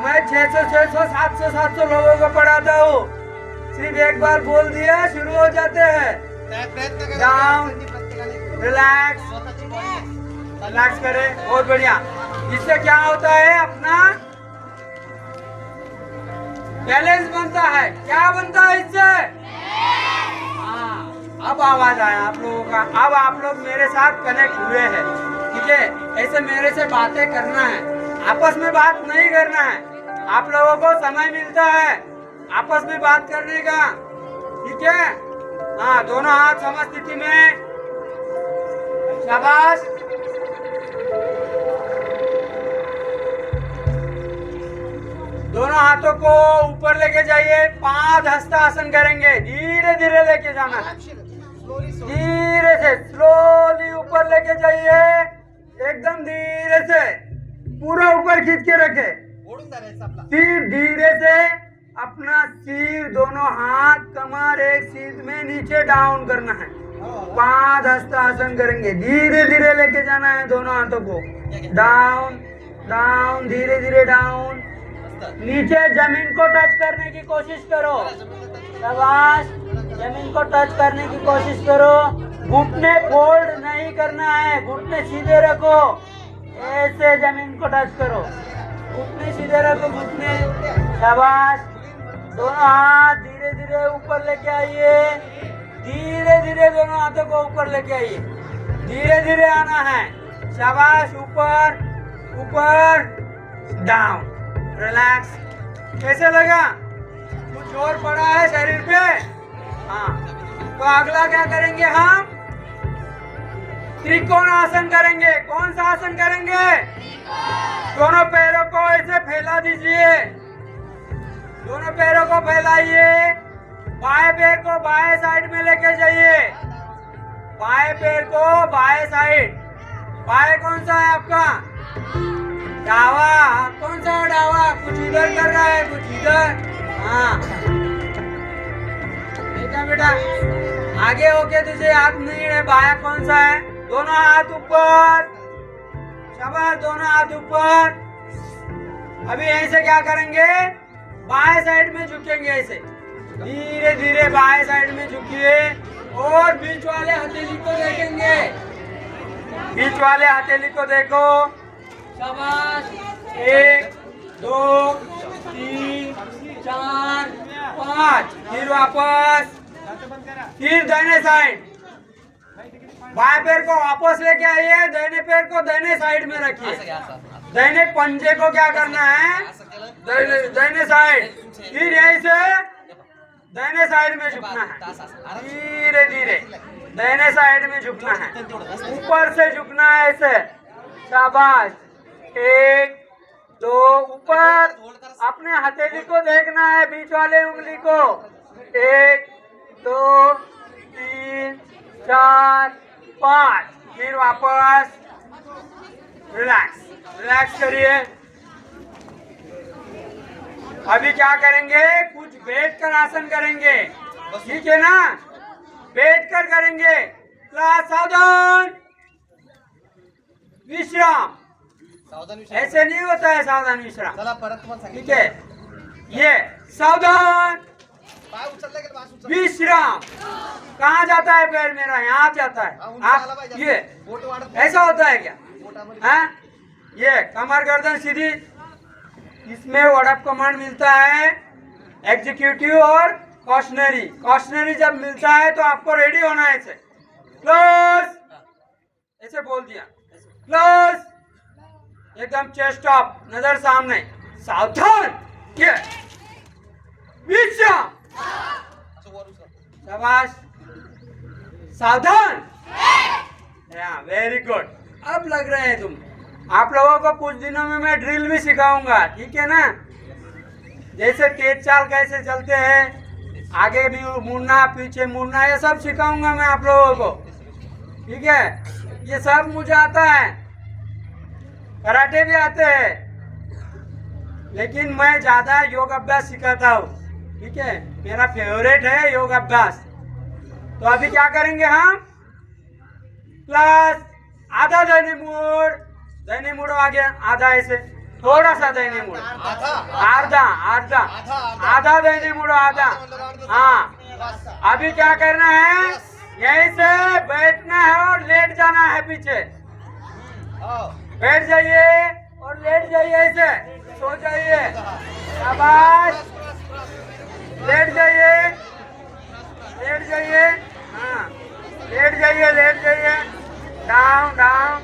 मैं 600 700 लोगों को पढ़ाता हूँ। सिर्फ एक बार बोल दिया शुरू हो जाते हैं। डाउन, रिलैक्स, रिलैक्स करें, बहुत बढ़िया। इससे क्या होता है, अपना बैलेंस बनता है। क्या बनता है इससे? हाँ, अब आवाज आया आप लोगों का। अब आप लोग मेरे साथ कनेक्ट हुए हैं, ठीक है। ऐसे मेरे से बातें करना है, आपस में बात नहीं करना है। आप लोगों को समय मिलता है आपस में बात करने का, ठीक है। हाँ, दोनों हाथ समस्थिति में, शाबाश। दोनों हाथों को ऊपर लेके जाइए, 5 हस्तासन करेंगे। धीरे धीरे लेके जाना है, धीरे से, स्लोली ऊपर लेके जाइए, एकदम धीरे से, पूरा ऊपर खींच के रखे। फिर धीरे से अपना सिर, दोनों हाथ, कमर एक सीध में नीचे डाउन करना है। 5 हस्तासन करेंगे, धीरे धीरे लेके जाना है दोनों हाथों को, डाउन डाउन, धीरे धीरे डाउन। नीचे जमीन को टच करने की कोशिश करो, शाबाश। जमीन को टच करने की कोशिश करो। घुटने फोल्ड नहीं करना है, घुटने सीधे रखो, ऐसे जमीन को टच करो, घुटने सीधे रखो, घुटने, शाबाश। दोनों हाथ धीरे धीरे ऊपर लेके आइए, धीरे धीरे दोनों हाथों को ऊपर लेके आइए, धीरे धीरे आना है, शाबाश। ऊपर ऊपर, डाउन, रिलैक्स। कैसे लगा? कुछ जोर पड़ा है शरीर पे? हाँ, तो अगला क्या करेंगे हम? त्रिकोण आसन करेंगे। कौन सा आसन करेंगे? दोनों पैरों को ऐसे फैला दीजिए, दोनों पैरों को फैलाइए, बाएं पैर को बाएं साइड में लेके जाइए, बाएं पैर को बाएं साइड। बाएं कौन सा है आपका? डावा। कौन सा है डावा? कुछ इधर कर रहा है, कुछ इधर। हाँ, बेटा बेटा आगे होके तुझे याद नहीं है बाया कौन सा है? दोनों हाथ ऊपर, शाबाश, दोनों हाथ ऊपर। अभी ऐसे क्या करेंगे? बाएं साइड में झुकेंगे, ऐसे धीरे धीरे बाएं साइड में झुकिए और बीच वाले हथेली को देखेंगे, बीच वाले हथेली को देखो, शाबाश। 1 2 3 4 5, फिर वापस, फिर दाहिने साइड, बाएं पैर को वापस लेके आइए, दाहिने पैर को दाहिने साइड में रखिए, दाहिने पंजे को क्या करना है? दाहिने साइड, फिर यहीं से दाहिने साइड में झुकना है, धीरे धीरे दाहिने साइड में झुकना है, ऊपर से झुकना है ऐसे, शाबाश। 1 2, ऊपर, अपने हथेली को देखना है, बीच वाले उंगली को। 1 2 3 4 5, फिर वापस, रिलैक्स, रिलैक्स करिए। अभी क्या करेंगे? कुछ बैठकर आसन करेंगे, ठीक है ना? बैठकर करेंगे। क्लास सावधान, विश्राम। ऐसे नहीं होता है सावधान विश्राम, ठीक है? ये सावधान विश्राम। कहाँ जाता है पैर मेरा? यहाँ जाता है। आप ये ऐसा होता है क्या? हाँ, ये कमर गर्दन सीधी, इसमें वर्ड ऑफ कमांड मिलता है, एग्जीक्यूटिव और कॉशनरी। कॉशनरी जब मिलता है तो आपको रेडी होना है, ऐसे क्लोज, ऐसे बोल दिया, क्लोज, एकदम चेस्ट अप, नजर सामने, सावधान, ये विश्राम, शाबाश, सावधान, वेरी गुड। अब लग रहे हैं तुम। आप लोगों को कुछ दिनों में मैं ड्रिल भी सिखाऊंगा, ठीक है ना? जैसे तेज चाल कैसे चलते हैं, आगे भी मुड़ना, पीछे मुड़ना, ये सब सिखाऊंगा मैं आप लोगों को, ठीक है? ये सब मुझे आता है, कराटे भी आते हैं, लेकिन मैं ज्यादा योग अभ्यास सिखाता हूँ, ठीक है? मेरा फेवरेट है योग अभ्यास। तो अभी क्या करेंगे हम? प्लस आधा दाहिने मुड़ो आगे, आधा ऐसे, थोड़ा सा दाहिने मुड़ो, आधा आधा आधा दाहिने मुड़ो, आधा। हाँ, अभी क्या करना है? यहीं से बैठना है और लेट जाना है पीछे। बैठ जाइए और लेट जाइए, ऐसे सो जाइए। शाबाश, लेट जाइए, लेट जाइए। हाँ, लेट जाइए, लेट जाइए। डाउन डाउन,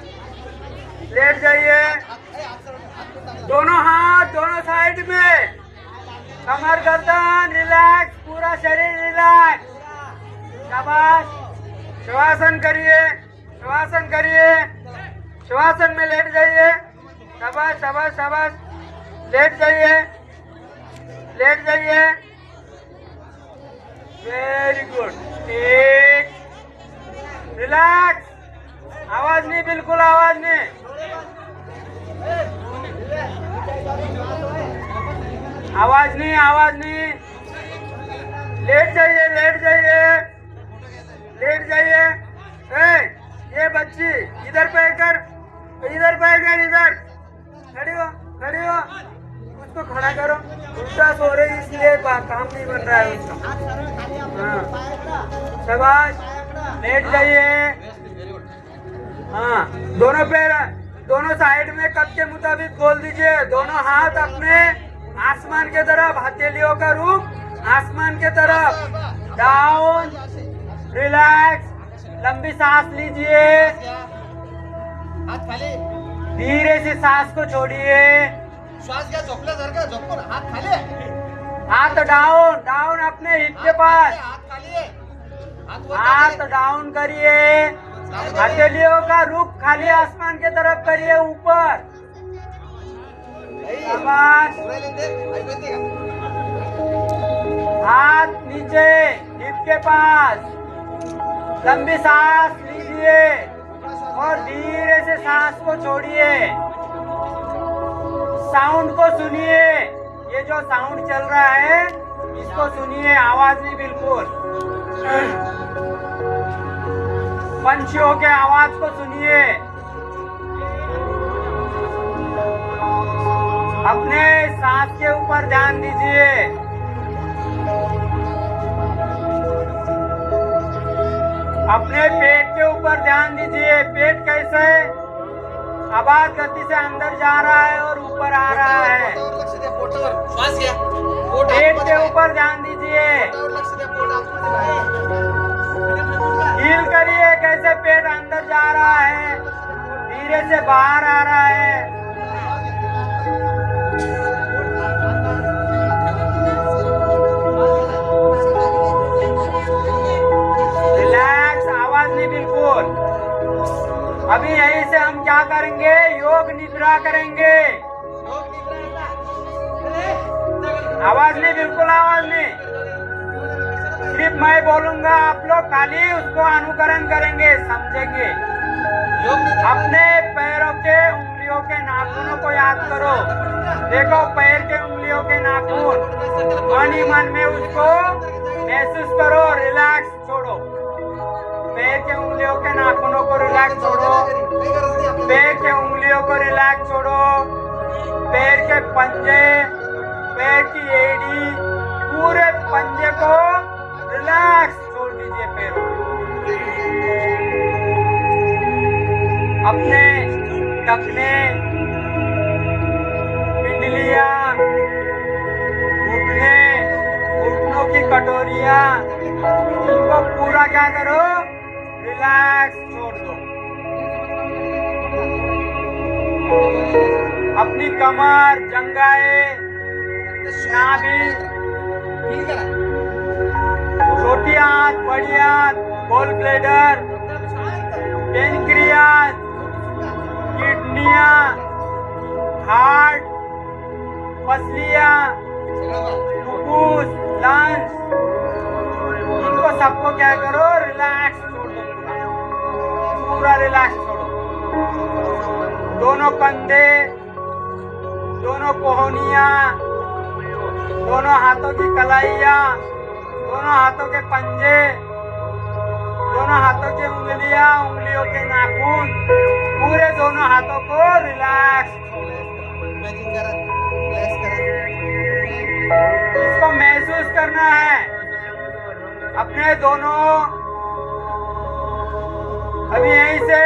लेट जाइए। दोनों हाथ दोनों साइड में, कमर गर्दन रिलैक्स, पूरा शरीर रिलैक्स। शाबाश, शवासन करिए, शवासन करिए। शवासन में लेट जाइए। शाबाश शाबाश शाबाश, लेट जाइए, लेट जाइए। वेरी गुड, ठीक, रिलैक्स। आवाज नहीं, बिल्कुल आवाज नहीं। आवाज नहीं, आवाज नहीं। लेट जाइए, लेट जाइए, लेट जाइए। ये बच्ची इधर पैर कर, इधर पैर कर, इधर खड़ी हो, खड़ी हो। उसको खड़ा करो, उल्टा सो रही इसलिए काम नहीं बन रहा है उसका। हाँ, शाबाश, लेट जाइए। हाँ, दोनों पैर दोनों साइड में कद के मुताबिक खोल दीजिए। दोनों हाथ अपने आसमान के तरफ, हथेलियों का रुख आसमान के तरफ। डाउन, रिलैक्स, लंबी सांस लीजिए। हात खाली, धीरे से सांस को छोड़िए। श्वास घ्या, झोपल्यासारखं झोपून हात खाली, हाथ डाउन, डाउन अपने हिप के पास। हात खाली आहे, हात वर हाथ खाली. डाउन करिए। हथेलियों का रुख खाली आसमान के तरफ करिए, ऊपर। शाबाश, उरायले ते, ऐकू येते का? हाथ नीचे हिप के पास। लंबी सांस लीजिए और धीरे से सांस को छोड़िए। साउंड को सुनिए, ये जो साउंड चल रहा है इसको सुनिए, आवाज नहीं बिल्कुल। पंछियों के आवाज को सुनिए। अपने सांस के ऊपर ध्यान दीजिए। अपने पेट के ऊपर ध्यान दीजिए। पेट कैसे आवाज गति से अंदर जा रहा है और ऊपर आ रहा है। पोटावर लक्ष द्या, पोटावर श्वास घ्या, पोट पेट आतमध्ये के आहे. ऊपर ध्यान दीजिए। पोटावर लक्ष द्या, पोट आतमध्ये आहे. फील करिए कैसे पेट अंदर जा रहा है, धीरे से बाहर आ रहा है। रिलैक्स, आवाज नहीं बिल्कुल। अभी यहीं से हम क्या करेंगे, योग निद्रा करेंगे। आवाज नहीं, बिल्कुल आवाज नहीं। सिर्फ मैं बोलूंगा, आप लोग खाली उसको अनुकरण करेंगे, समझेंगे। अपने पैरों के उंगलियों के नाखूनों को याद करो। देखो पैर के उंगलियों के नाखून, मन ही मन में उसको महसूस करो। रिलैक्स छोड़ो, पैर के उंगलियों के नाखूनों को रिलैक्स छोड़ो। पैर के उंगलियों को रिलैक्स छोड़ो। पैर के पंजे, पैर की एड़ी, पूरे पंजे को रिलैक्स छोड़ दीजिए। पैरों अपने टखने, पिंडलियां, घुटने, घुटनों की कटोरियां, इनको पूरा क्या करो, रिलैक्स छोड़ दो। अपनी कमर, जंघाएं, नाभि, छोटी आंत, बड़ी आंत, गोल ब्लैडर, पेनक्रियास, किडनियां, हार्ट, पसलियां, फुफ्फुस, लंग्स, इनको सबको क्या करो, रिलैक्स छोड़ दो। पूरा रिलैक्स छोड़ो। दोनों कंधे, दोनों कोहनियां, दोनों हाथों की कलाइयां, दोनों हाथों के पंजे, दोनों हाथों की उंगलियां, उंगलियों के नाखून, पूरे दोनों हाथों को रिलैक्स। इसको महसूस करना है। अपने दोनों अभी यहीं से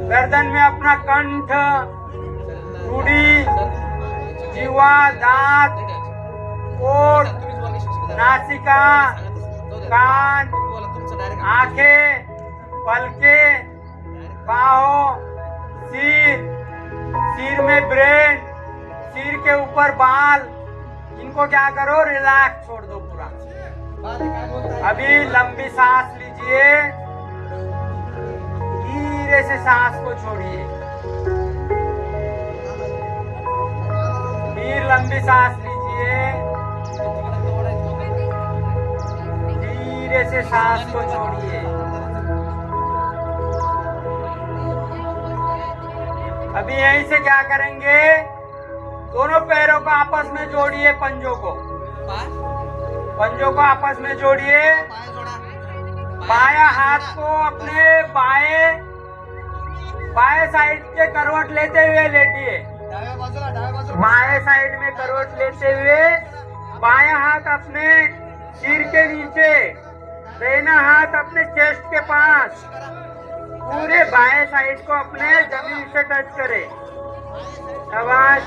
गर्दन में अपना कंठ, रूढ़ी, जीवा, दांत, ओठ, नासिका, कान, आंखें, पलके, बाहों, सिर में ब्रेन, सिर के ऊपर बाल, इनको क्या करो, रिलैक्स छोड़ दो पूरा। अभी लंबी सांस लीजिए, धीरे से सांस को छोड़िए, फिर लंबी सांस लीजिए, धीरे से सांस को छोड़िए। अभी यहीं से क्या करेंगे, दोनों पैरों को आपस में जोड़िए, पंजों को आपस में जोड़िए। बाया हाथ को अपने बाएं साइड के करवट लेते हुए लेटिए। बाएं साइड में करवट लेते हुए बाया हाथ अपने सिर के नीचे, दाहिना हाथ अपने चेस्ट के पास, पूरे बाएं साइड को अपने जमीन से टच करे। शाबाश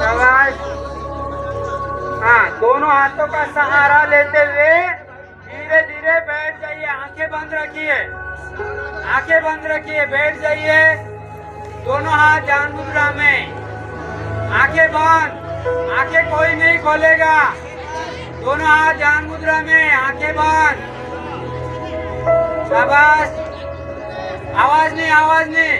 शाबाश। हाँ, दोनों हाथों का सहारा लेते हुए धीरे धीरे बैठ जाइए। आंखें बंद रखिए, आंखें बंद रखिए, बैठ जाइए। दोनों हाथ ध्यान मुद्रा में, आंखें बंद, आंखें कोई नहीं खोलेगा। दोनों हाथ ध्यान मुद्रा में, आंखें बंद। शाबाश। आवाज नहीं, आवाज नहीं।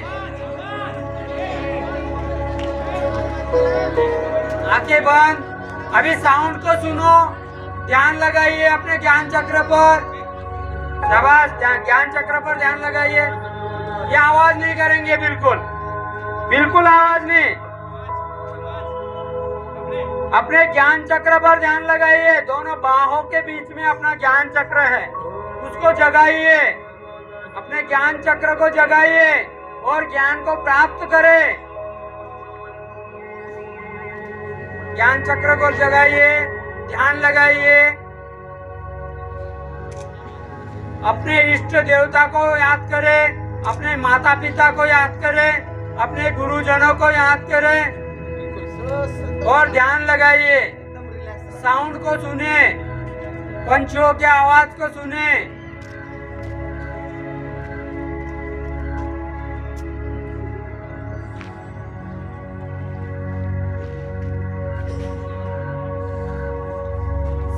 आंखें बंद। अभी साउंड को सुनो, ध्यान लगाइए अपने ज्ञान चक्र पर। शाबाश, ज्ञान चक्र पर ध्यान लगाइए। ये आवाज नहीं करेंगे, बिल्कुल बिल्कुल आवाज नहीं। अपने ज्ञान चक्र पर ध्यान लगाइए। दोनों बाहों के बीच में अपना ज्ञान चक्र है, उसको जगाइए। अपने ज्ञान चक्र को जगाइए और ज्ञान को प्राप्त करें। ज्ञान चक्र को जगाइए, ध्यान लगाइए। अपने इष्ट देवता को याद करें, अपने माता पिता को याद करें, अपने गुरुजनों को याद करें और ध्यान लगाइए। साउंड को सुने, पंछियों की आवाज को सुने।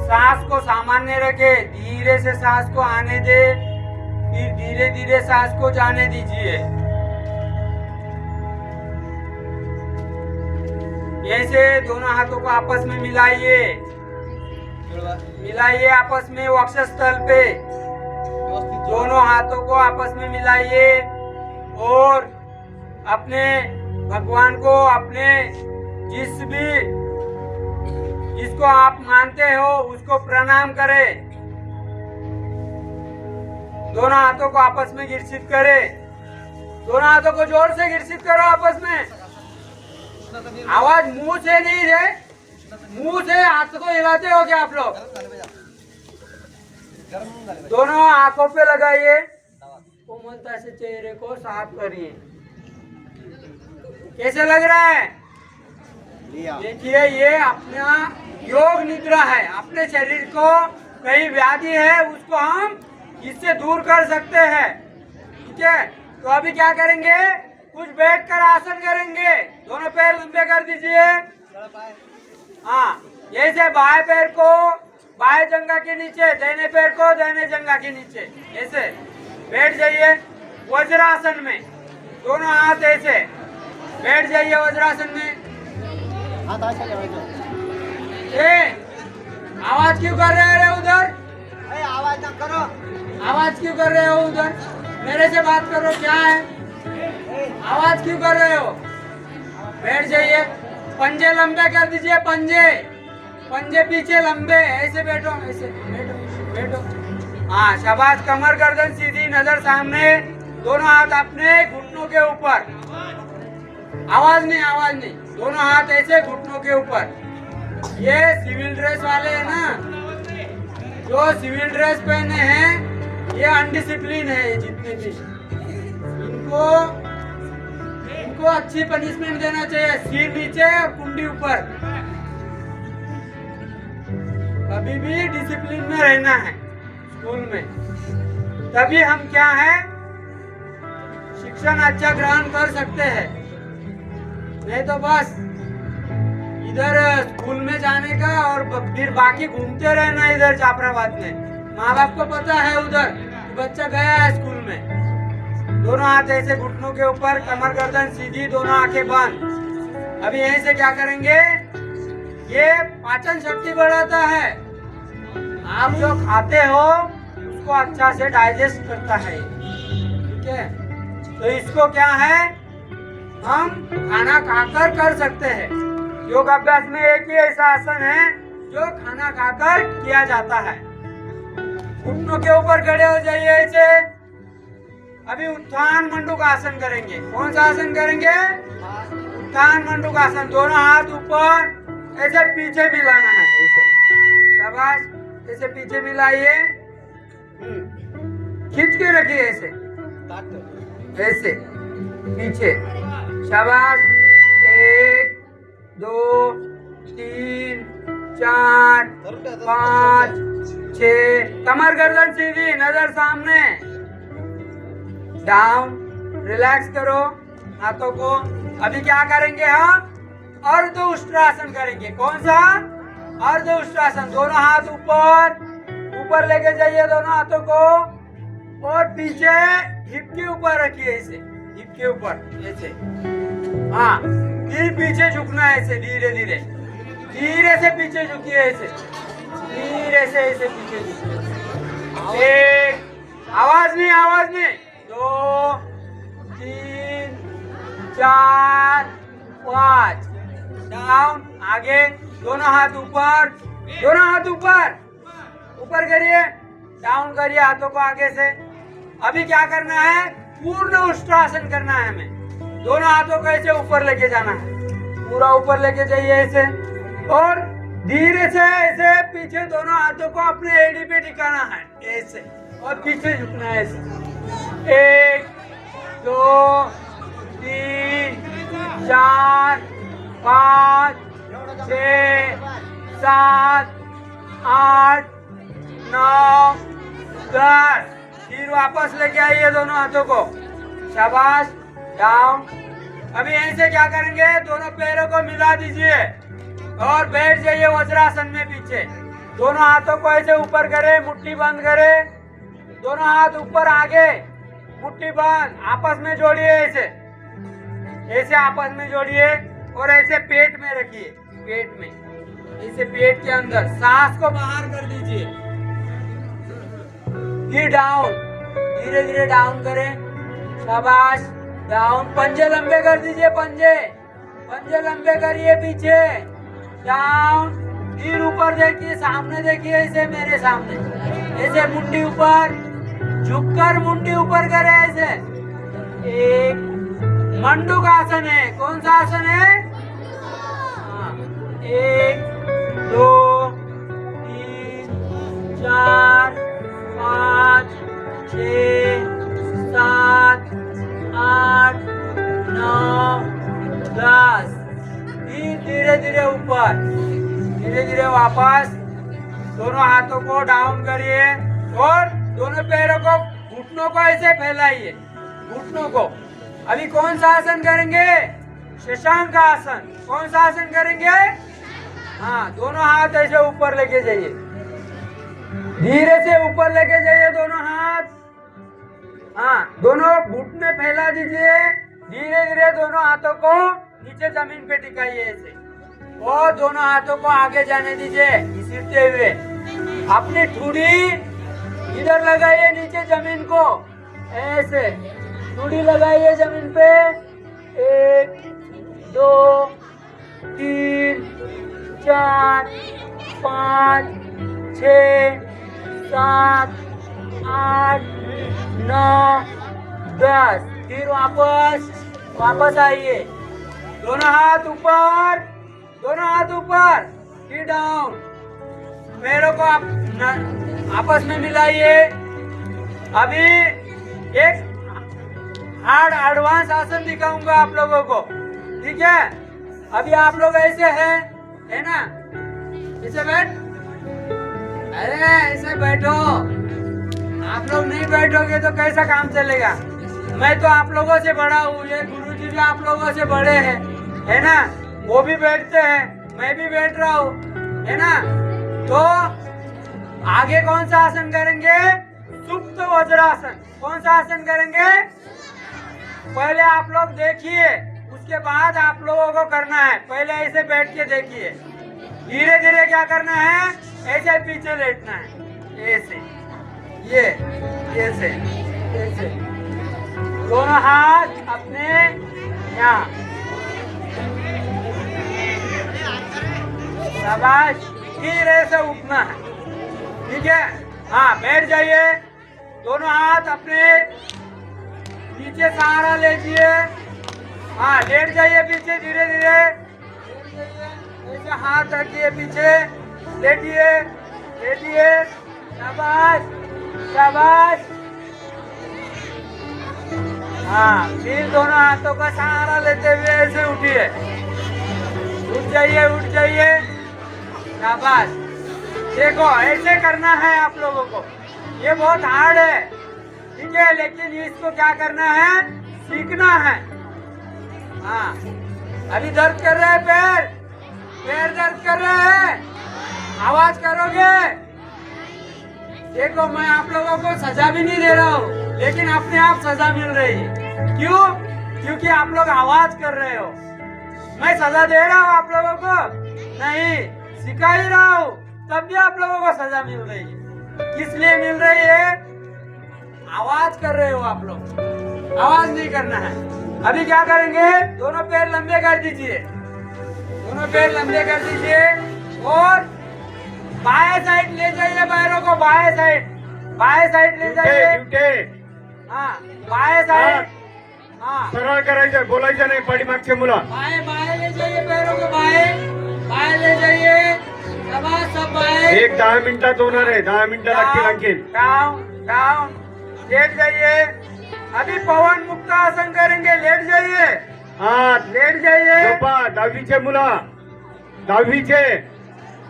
सांस को सामान्य रखे, धीरे से सांस को आने दे, फिर धीरे धीरे सांस को जाने दीजिए। ऐसे दोनों हाथों को आपस में मिलाइए, मिलाइए आपस में वक्षस्थल पे। दोनों हाथों को आपस में मिलाइए और अपने भगवान को, अपने जिसको आप मानते हो उसको प्रणाम करें। दोनों हाथों को आपस में घिर्षित करें। दोनों हाथों को जोर से घिर्षित करो आपस में। आवाज मुंह से नहीं है, मुंह से हाथ को हिलाते हो क्या आप लोग? दोनों आंखों पे लगाइए, कोमलता से चेहरे को साफ करिए। कैसे लग रहा है? देखिए, ये अपना योग निद्रा है। अपने शरीर को कहीं व्याधि है उसको हम इससे दूर कर सकते हैं। ठीक है, तो अभी क्या करेंगे, कुछ बैठकर आसन करेंगे। दोनों पैर लंबे कर दीजिए। हाँ, ऐसे बाएं पैर को बाएं जंघा के नीचे, दाहिने पैर को दाहिने जंघा के नीचे, ऐसे बैठ जाइए वज्रासन में। दोनों हाथ ऐसे बैठ जाइए वज्रासन में। आवाज क्यों कर रहे हो उधर? आवाज ना करो। आवाज क्यों कर रहे हो उधर? मेरे से बात करो, क्या है? आवाज क्यों कर रहे हो? बैठ जाइए, पंजे लंबे कर दीजिए। पंजे पीछे लंबे, ऐसे बैठो, ऐसे बैठो। हाँ, शाबाश। कमर गर्दन सीधी, नजर सामने, दोनों हाथ अपने घुटनों के ऊपर। आवाज नहीं। दोनों हाथ ऐसे घुटनों के ऊपर। ये सिविल ड्रेस वाले है ना, जो सिविल ड्रेस पहने हैं ये अनडिसिप्लिन है, ये जितने भी इनको इनको अच्छी पनिशमेंट देना चाहिए, सिर नीचे और कुंडी ऊपर। कभी भी डिसिप्लिन में रहना है स्कूल में, तभी हम क्या है शिक्षण अच्छा ग्रहण कर सकते हैं। नहीं तो बस इधर स्कूल में जाने का और फिर बाकी घूमते रहना इधर जाफराबाद में। माँ बाप को पता है उधर कि बच्चा गया है स्कूल में। दोनों हाथ ऐसे घुटनों के ऊपर, कमर गर्दन सीधी, दोनों आंखें बंद। अभी यहीं से क्या करेंगे, ये पाचन शक्ति बढ़ाता है। आप जो खाते हो उसको अच्छा से डाइजेस्ट करता है, ठीक है। तो इसको क्या है हम खाना खाकर कर सकते हैं। योग अभ्यास में एक ही ऐसा आसन है जो खाना खाकर किया जाता है। घुटनों के ऊपर खड़े हो जाइए ऐसे। अभी उत्थान मंडूक आसन करेंगे। कौन सा आसन करेंगे, उत्थान मंडूक आसन। दोनों हाथ ऊपर ऐसे पीछे मिलाना है, ऐसे शाबाश, ऐसे पीछे मिलाइए, खींच के रखिए ऐसे, ऐसे पीछे, शाबाश। 1 2 3 4 5 6, कमर गर्दन सीधी, नजर सामने, डाउन, रिलैक्स करो हाथों को। अभी क्या करेंगे हम, अर्ध उष्ट्रासन करेंगे। कौन सा, अर्ध उष्ट्रासन। दोनों हाथ ऊपर ऊपर लेके जाइए दोनों हाथों को, और पीछे हिप के ऊपर रखिए, ऐसे हिप के ऊपर ऐसे, हाँ। फिर पीछे झुकना है ऐसे, धीरे धीरे धीरे से पीछे झुकिए, ऐसे धीरे से ऐसे पीछे झुकिए। 1, आवाज नहीं, 2 3 4 5, डाउन, आगे, दोनों हाथ ऊपर, दोनों हाथ ऊपर ऊपर करिए, डाउन करिए हाथों को आगे से। अभी क्या करना है, पूर्ण उष्ट्रासन करना है हमें। दोनों हाथों को ऐसे ऊपर लेके जाना है, पूरा ऊपर लेके जाइए ऐसे, और धीरे से ऐसे पीछे दोनों हाथों को अपने एड़ी पे टिकाना है ऐसे, और पीछे झुकना है ऐसे। 1 2 3 4 5 6 7 8 9 10। फिर वापस लेके आइए दोनों हाथों को, शाबाश, डाउन। अभी यहीं से क्या करेंगे, दोनों पैरों को मिला दीजिए और बैठ जाइए वज्रासन में पीछे। दोनों हाथों को ऐसे ऊपर करें, मुट्ठी बंद करें, दोनों हाथ ऊपर आगे, मुट्ठी बंद, आपस में जोड़िए ऐसे, ऐसे आपस में जोड़िए, और ऐसे पेट में रखिए, पेट में, ऐसे पेट के अंदर सांस को बाहर कर दीजिए। फिर डाउन, धीरे धीरे डाउन करें, शाबाश, डाउन। पंजे लंबे कर दीजिए, पंजे लंबे करिए पीछे, डाउन। फिर ऊपर देखिए, सामने देखिए, ऐसे मेरे सामने, ऐसे मुंडी ऊपर, झुककर मुंडी ऊपर करें ऐसे। 1, मंडूक आसन है। कौन सा आसन है, 1 2 3 4 5 6 7 8 9 10। फिर धीरे धीरे ऊपर, धीरे धीरे वापस, दोनों हाथों को डाउन करिए और दोनों पैरों को, घुटनों को ऐसे फैलाइए, घुटनों को। अभी कौन सा आसन करेंगे, शशांक आसन। कौन सा आसन करेंगे, हाँ, दोनों हाथ ऐसे ऊपर लेके जाइए, धीरे से ऊपर लेके जाइए दोनों हाथ, हाँ, दोनों घुटने फैला दीजिए, धीरे धीरे दोनों हाथों को नीचे जमीन पे टिकाइए ऐसे, और दोनों हाथों को आगे जाने दीजिए घसीटते हुए। अपनी ठुड़ी इधर लगाइए नीचे जमीन को, ऐसे ठुड़ी लगाइए जमीन पे। 1 2 3 4 5 6 7 8 9 10। फिर वापस आइए, दोनों हाथ ऊपर, दोनों हाथ ऊपर, फिर डाउन। पैरों को आप आपस में मिलाइए। अभी एक हार्ड एडवांस आसन दिखाऊंगा आप लोगों को, ठीक है। अभी आप लोग ऐसे है ना, ऐसे बैठ, अरे ऐसे बैठो। आप लोग नहीं बैठोगे तो कैसा काम चलेगा। मैं तो आप लोगों से बड़ा हूँ, ये गुरुजी भी आप लोगों से बड़े हैं, है ना। वो भी बैठते हैं, मैं भी बैठ रहा हूँ, है ना। तो आगे कौन सा आसन करेंगे? सुप्त वज्रासन। कौन सा आसन करेंगे? पहले आप लोग देखिए, उसके बाद आप लोगों को करना है। पहले ऐसे बैठ के देखिए, धीरे धीरे क्या करना है, ऐसे पीछे लेटना है, ऐसे, ये ऐसे ऐसे, दोनों हाथ अपने यहाँ, शाबाश। फिर ऐसे उठना है, ठीक है। हाँ, बैठ जाइए, दोनों हाथ अपने नीचे सहारा लीजिए। हाँ, लेट जाइए पीछे, धीरे धीरे ऐसे हाथ रखिए पीछे, लेटिए लेटिए, शाबाश शाबाश। हाँ, फिर दोनों हाथों का सहारा लेते हुए ऐसे उठिए, उठ जाइए, शाबाश। देखो, ऐसे करना है आप लोगों को। ये बहुत हार्ड है, ठीक है, लेकिन इसको क्या करना है, सीखना है। हाँ, अभी दर्द कर रहे हैं पैर दर्द कर रहे हैं, आवाज करोगे। देखो, मैं आप लोगों को सजा भी नहीं दे रहा हूँ, लेकिन अपने आप सजा मिल रही है। क्यों? क्योंकि आप लोग आवाज कर रहे हो। मैं सजा दे रहा हूँ आप लोगों को? नहीं, सिखा ही रहा हूँ, तब भी आप लोगों को सजा मिल रही है। किस लिए मिल रही है? आवाज कर रहे हो आप लोग, आवाज नहीं करना है। अभी क्या करेंगे, दोनों पैर लंबे कर दीजिए, दोनों पैर लंबे कर दीजिए, और बाएं साइड ले जाइए पैरों को, बाएं साइड ले जाइए। हाँ, बाएं साइड, हाँ, सरळ करायचं, बोलायचं नाही पाठीमागचे मुलं. बाएं ले जाइए पैरों को, बाएं ले जाइए, शाबाश, सब बाएं। एक 10 मिनिटात होणार आहे, 10 मिनिटं लागतील आणखीन. डाउन, लेट जाइए। अभी पवन मुक्त आसन करेंगे, लेट जाइए, हा, लेट जाइए, झोपा. 10वीचे मुलं, 10वीचे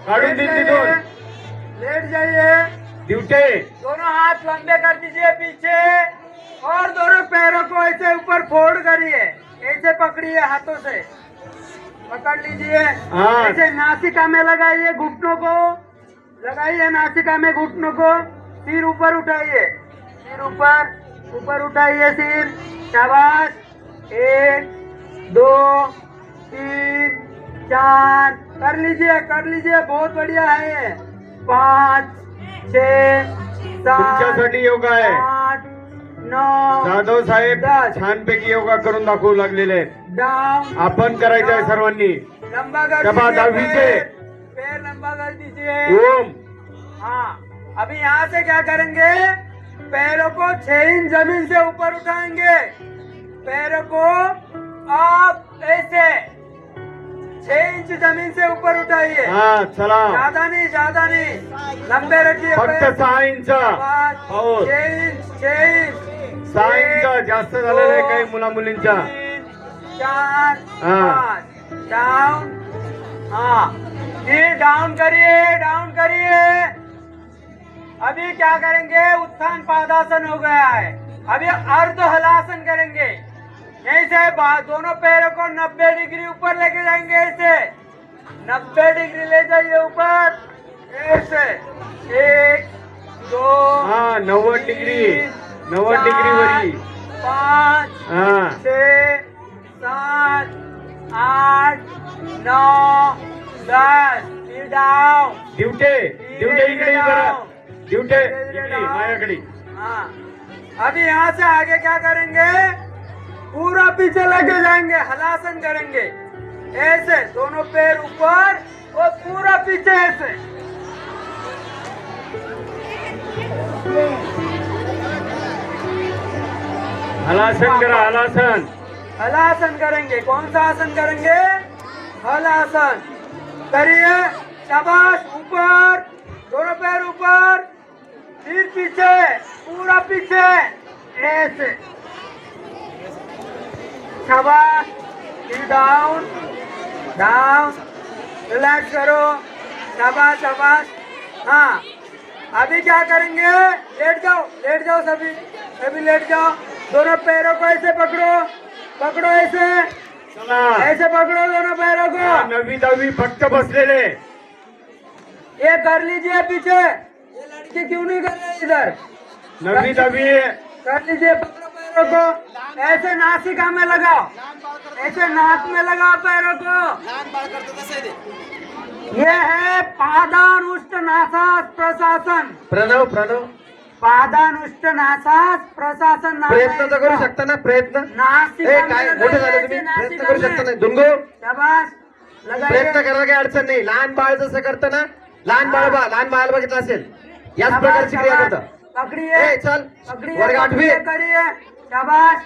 काढून दिल तिथून. लेट जाइए। दिवटे दोनों हाथ लंबे कर दीजिए पीछे, और दोनों पैरों को ऐसे ऊपर फोल्ड करिए, ऐसे पकड़िए, हाथों से पकड़ लीजिए, हाँ। ऐसे नासिका में लगाइए, घुटनों को लगाइए, नासिका में घुटनों को, सिर ऊपर उठाइए, सिर ऊपर उठाइए, सिर, शाबाश। 1 2 3 4, कर लीजिए, बहुत बढ़िया है ये। 5 6 7 तुमच्यासाठी योगा आहे. 8 9 जाधव साहेब 10। छानपैकी योगा करून दाखवू लागलेले आहेत. डाउन, आपण करायचं आहे सर्वांनी. लंबा कर जबा दीजिए, 10वीचे पैर लंबा कर दीजिए। ओम. हाँ, अभी यहाँ से क्या करेंगे, पैरों को 6 इंच जमीन से ऊपर उठाएंगे, पैरों को आप ऐसे 6 इंच जमीन से ऊपर उठाइए। हा, चला. ज्यादा नहीं, लंबे रखिए फक्त पैर। 6 इंच. हो, 6 इंच 6 इंच जास्त झालेलं आहे काही मुला मुलींच्या. 4 हाँ। 5 डाउन। हाँ, फिर डाउन करिए। अभी क्या करेंगे, उत्थान पादासन हो गया है। अभी अर्ध हलासन करेंगे, यहीं से दोनों पैरों को 90 डिग्री ऊपर लेके जाएंगे, ऐसे 90 डिग्री ले जाइए ऊपर, ऐसे 1 2 हा, 90 डिग्री वरी. 5 हा, 6 7 8 9 10, फिर डाउन। दिवटे इकडे करा. दिवटे इकडे माझ्याकडे. हाँ, अभी यहाँ से आगे क्या करेंगे, पूरा पीछे लेके जाएंगे, हलासन करेंगे, ऐसे दोनों पैर ऊपर और पूरा पीछे ऐसे। हलासन करा, हलासन. हलासन करेंगे, कौन सा आसन करेंगे, हलासन करिए, शाबाश। ऊपर, दोनों पैर ऊपर, फिर पीछे, पूरा पीछे, ऐसे। शाबाश, फिर डाउन, डाउन, रिलैक्स करो, शाबाश शाबाश। हाँ, अभी क्या करेंगे, लेट जाओ सभी, सभी लेट जाओ। दोनों पैरों को ऐसे पकड़ो, पकड़ो ऐसे, चला ऐसे पकड़ो दोनों पैरों को। 9वी 10वी फक्त बसलेले ये कर लीजिए पीछे, ये लड़की क्यों नहीं कर रही इधर, 9वी 10वी कर लीजिए, पकड़ो पैरों को, ऐसे नासिका में लगाओ, ऐसे नाक में लगाओ पैरों को। लहान बाळ करतो तसं आहे ते. ये है पादानुष्ट नासास प्रशासन, प्रणव प्रणव पादानुष्ट नासास प्रशासन नाम है प्रयत्न तर करू इसका। शकता ना प्रयत्न नासिका ए में काय लगाइए, मोठे झाले ऐसे तुम्ही प्रयत्न नासिका करू में। शकता नाही दुंगो शाबाश, प्रयत्न लगाइए। करायला काही अडचण नाही लहान बाळ जसं करतं ना लहान बाळ बघितलं असेल याच शाबाश, प्रकारची क्रिया शाबाश। करतं पकड़िए, ए चल पकड़िए, वर्ग 8वी पकड़िए, करिए, शाबाश,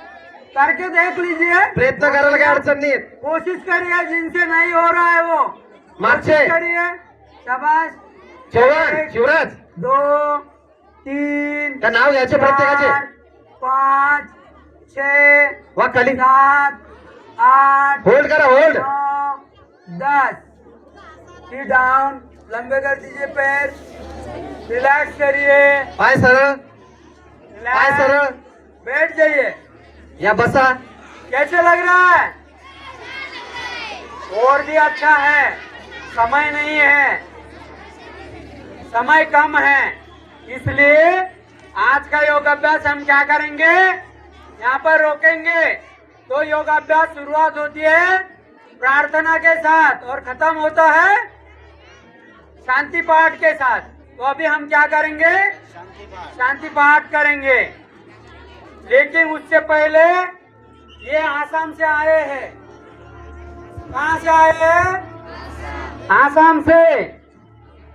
करके देख लीजिए। प्रयत्न करायला काही अडचण नाही कोशिश करिए, जिनसे नहीं हो रहा है वो मागचे कोशिश करिए। शाबाश, चव्हाण शिवराज 2 3 का नाव घ्यायचे प्रत्येकाचे 5 6 वा खाली 7 8 होल्ड करा होल्ड 9 10। सिट डाउन, लंबे कर दीजिए पैर, रिलैक्स करिए, पाय सरळ पाय रिलैक्स, सरळ बैठ जाइए। या बसा कैसे लग रहा है, और भी अच्छा है, समय नहीं है, समय कम है, इसलिए आज का योगाभ्यास हम क्या करेंगे, यहाँ पर रोकेंगे। तो योगाभ्यास शुरुआत होती है प्रार्थना के साथ और खत्म होता है शांति पाठ के साथ। तो अभी हम क्या करेंगे, शांति पाठ करेंगे, लेकिन उससे पहले ये आसाम से आए हैं। कहाँ से आए हैं, आसाम से।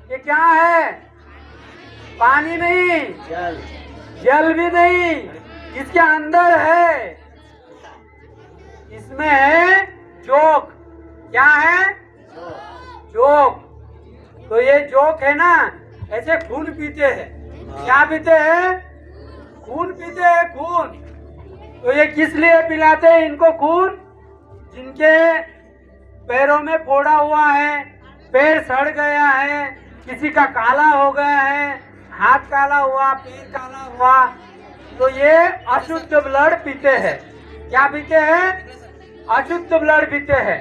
ये क्या है, पानी नहीं, जल भी नहीं, इसके अंदर है, इसमें है जोक। क्या है, जोक। तो ये जोक है ना, ऐसे खून पीते हैं। क्या पीते हैं, खून पीते हैं, खून। तो ये किस लिए पिलाते हैं इनको खून, जिनके पैरों में फोड़ा हुआ है, पैर सड़ गया है, किसी का काला हो गया है, हाथ काला हुआ, पैर काला हुआ, तो ये अशुद्ध ब्लड पीते हैं। क्या पीते हैं, अशुद्ध ब्लड पीते हैं।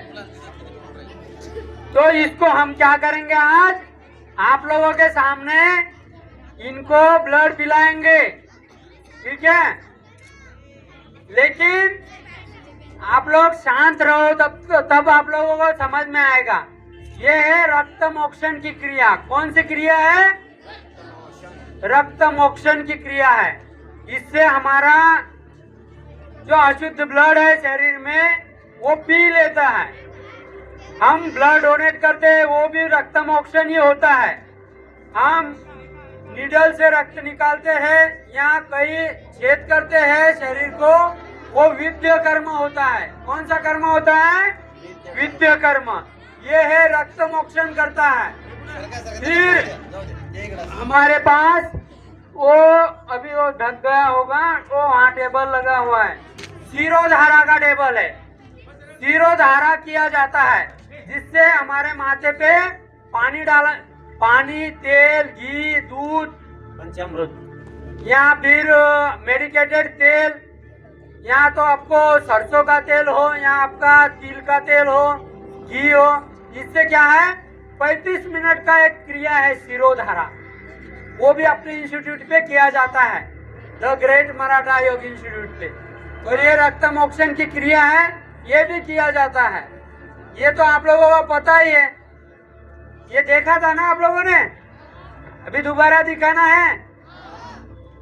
तो इसको हम क्या करेंगे, आज आप लोगों के सामने इनको ब्लड पिलाएंगे, ठीक है। लेकिन आप लोग शांत रहो, तब आप लोगों को समझ में आएगा। ये है रक्त मोक्षण की क्रिया। कौन सी क्रिया है, रक्त मोक्षण की क्रिया है। इससे हमारा जो अशुद्ध ब्लड है शरीर में वो पी लेता है। हम ब्लड डोनेट करते हैं, वो भी रक्त मोक्षण ही होता है। हम नीडल से रक्त निकालते हैं या कई छेद करते हैं शरीर को, वो विद्य कर्म होता है। कौन सा कर्म होता है, विद्य कर्म। ये है रक्त मोक्षण करता है। फिर हमारे पास वो अभी वो ढक गया होगा, वो वहाँ टेबल लगा हुआ है, शिरोधारा का टेबल है। शिरोधारा किया जाता है, जिससे हमारे माथे पे पानी डाला, पानी, तेल, घी, दूध, पंचामृत या फिर मेडिकेटेड तेल, या तो आपको सरसों का तेल हो या आपका तिल का तेल हो, घी हो। इससे क्या है, 35 मिनट का एक क्रिया है शिरोधारा, वो भी अपने इंस्टीट्यूट पे किया जाता है, द ग्रेट मराठा योग इंस्टीट्यूट पे। और ये रक्त मोक्षण की क्रिया है, ये भी किया जाता है। ये तो आप लोगों को पता ही है, ये देखा था ना आप लोगों ने। अभी दोबारा दिखाना है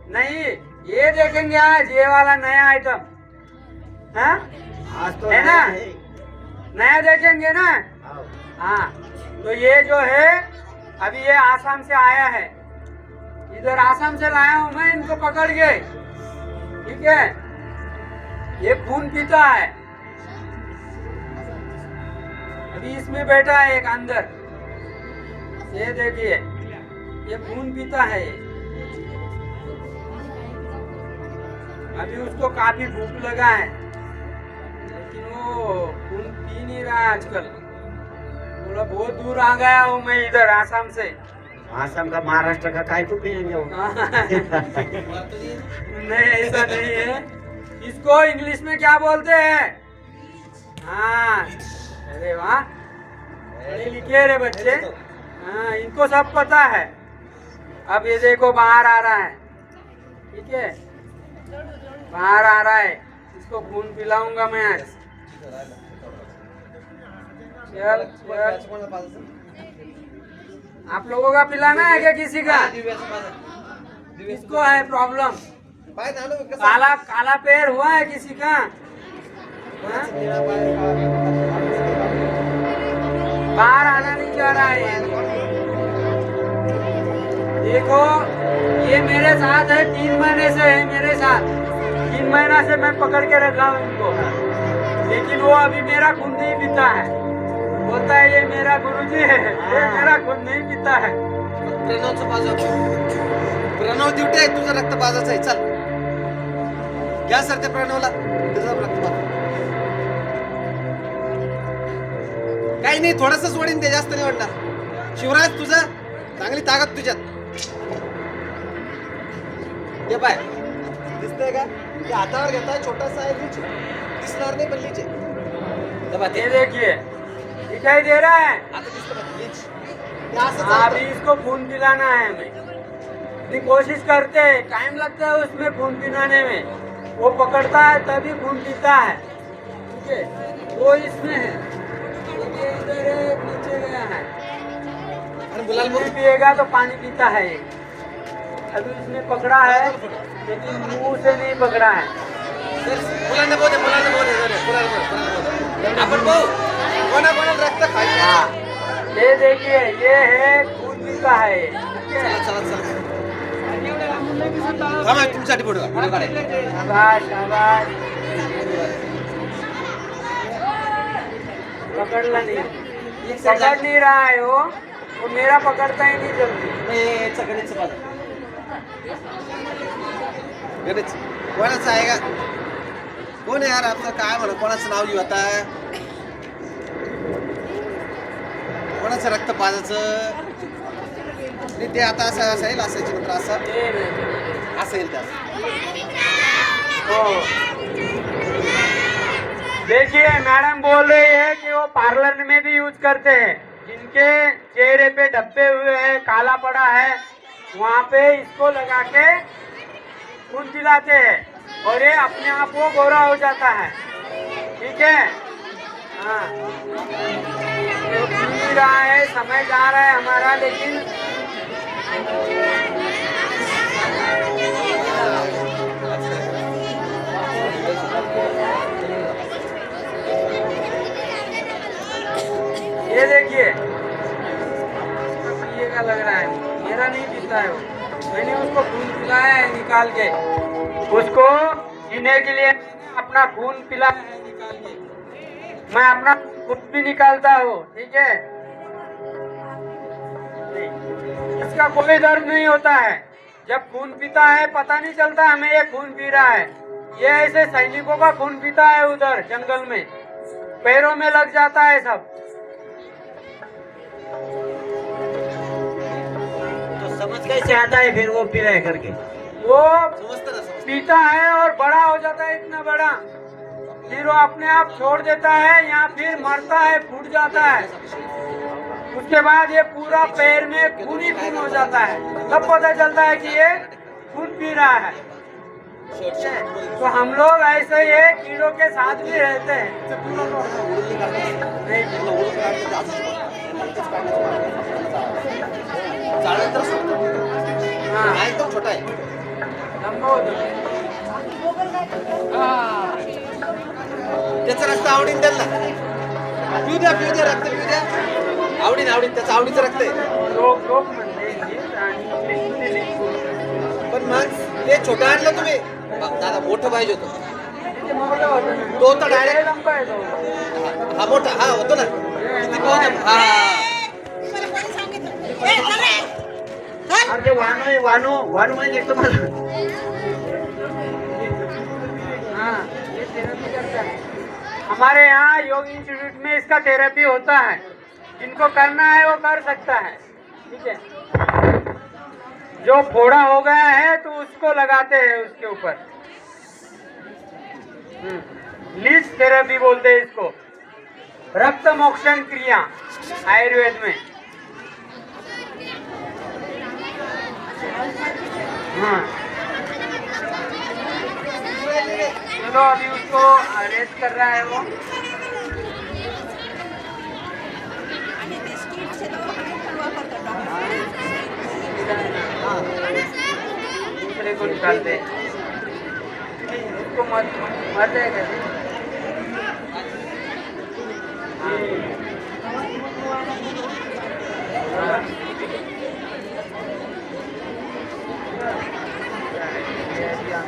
नहीं, ये देखेंगे आज, ये वाला नया आइटम है, आज तो है ना, नया है. नया देखेंगे ना। हाँ, तो ये जो है अभी ये आसाम से आया है, इधर आसाम से लाया हूँ मैं इनको पकड़ के, ठीक है। ये खून पीता है, अभी इसमें बैठा है एक अंदर, ये देखिए ये खून पीता है ये। अभी उसको काफी भूख लगा है, लेकिन वो खून पी नहीं रहा है आजकल। बोला बहुत दूर आ गया हूँ मैं इधर आसाम से। आसाम का महाराष्ट्र का काय तो पिएंगे वो। नहीं ऐसा नहीं है। इसको इंग्लिश में क्या बोलते हैं? हाँ, अरे वाह, पढ़े लिखे रे बच्चे। हाँ, इनको सब पता है। अब ये देखो बाहर आ रहा है, ठीक है, बाहर आ रहा है। इसको खून पिलाऊंगा मैं आज। चल चल, आप लोगों का पिलाना है क्या किसी का? किसको है प्रॉब्लम? काला काला पैर हुआ है किसी का? हाँ? बाहर आना नहीं चाह रहा है ये। देखो ये मेरे साथ है, 3 महीने से है मेरे साथ। 3 महीना से मैं पकड़ के रखा हूँ इनको, लेकिन वो अभी मेरा खून नहीं पीता है। बोलता है ये मेरा गुरुजी है, ये मेरा खून नहीं पीता है। प्रणवचं बाजू प्रणव ड्युटी आहे, तुझं रक्त बाजाचं आहे. चल घ्या सर त्या प्रणवला, तुझं रक्त बाज. काही नाही, थोडंसं सोडीन ते, जास्त नाही वाटणार. शिवराज तुझं चांगली ताकद तुझ्यात. हे पाय दिसतंय का? ते हातावर घेताय, छोटासा आहे लीच, दिसणार नाही पण लीच आहे. ये देखिए दिखाई दे रहा है। आता दिसतं बघ, लीच. ते असं हाँ, अभी चालतं. इसको खून पिलाना है हमें। इतनी कोशिश करते हैं, टाइम लगता है उसमें खून पिलाने में। वो पकड़ता है तभी खून पीता है, ठीक है। वो इसमें है, ये इधर है, नीचे गया है। आणि मुलाला नहीं बोल. पिएगा तो पानी पीता है ये। अभी इसने पकड़ा है, लेकिन मुंह से नहीं पकड़ा है। मुलांना बोल, मुलांना बोल, मुलांना बोल. आपण भाऊ कोणाकोणाला रक्त खायचं. हाँ, ये देखिए ये है खून पीता है ये, ठीक है? चला चला चला. थांबा, तुमच्यासाठी फोटो काढायचा. शाबाश शाबाश, पकड़ला नहीं, ये पकड़ नहीं रहा है वो मेरा पकड़ता ही नहीं जल्दी। गणेश गणेश कोणाचं आहे का? कोण आहे यार आपलं? काय म्हणा, कोणाचं नाव घेऊ आता? कोणाचं रक्त पाजायचं? आणि ते आता असं असेल, असायचे नंतर असं ये नहीं। असेल त्या. देखिए मैडम बोल रही है कि वो पार्लर में भी यूज करते हैं। जिनके चेहरे पे धब्बे हुए हैं, काला पड़ा है, वहाँ पे इसको लगा के खून पिलाते हैं और ये अपने आप वो गोरा हो जाता है, ठीक है। हाँ, तो पी नहीं रहा है, समय जा रहा है हमारा, लेकिन ये देखिए पिएगा लग रहा है, मेरा नहीं पीता है वो। मैंने उसको खून पिलाया है निकाल के, उसको जीने के लिए अपना खून पिलाया है निकाल के। मैं अपना खुद भी निकालता हूँ, ठीक है। नहीं, इसका कोई दर्द नहीं होता है। जब खून पीता है पता नहीं चलता हमें ये खून पी रहा है। ये ऐसे सैनिकों का खून पीता है उधर जंगल में, पैरों में लग जाता है सब। तो समझ कैसे आता है फिर वो पी रहे करके? वो समजतं ना, समजतं. पीता है और बड़ा हो जाता है इतना बड़ा, फिर वो अपने आप छोड़ देता है या फिर मरता है, फूट जाता है। उसके बाद ये पूरा पैर में खून ही खून हो जाता है, तब पता चलता है कि ये खून पी रहा है। तो हम लोग ऐसे ही कीड़ों के साथ भी रहते हैं। नहीं, झाडानंतर सोडतो. हाँ, हा एकदम छोटा आहे. लंबा होता है। त्याचं रक्त आवडीन त्यांना. पिऊ द्या रक्त पिऊ द्या. आवडीन आवडीन, त्याचं आवडीचं रक्त आहे. रोग म्हणजे इंग्लिश आणि इंग्लिश. पण मग ते छोटं आणलं तुम्ही. दादा मोठं पाहिजे होतं. ते मोठं होतं ना. तो तर डायरेक्ट लंबा आहे तो. हा मोठा हा होतो ना. किती पाहू द्या. हा अरे ते वानू आहे, वानू वानू म्हणजे तुम्हाला थेरेपी करता है। हमारे यहाँ योग इंस्टीट्यूट में इसका थेरेपी होता है। जिनको करना है वो कर सकता है, ठीक है। जो फोड़ा हो गया है तो उसको लगाते हैं उसके ऊपर। लीच थेरेपी बोलते हैं इसको, रक्त मोक्षण क्रिया आयुर्वेद में। हाँ, चलो अभी उसको रेस्ट कर रहा है वो। दूसरे को निकालते हैं, उसको मर जाएगा।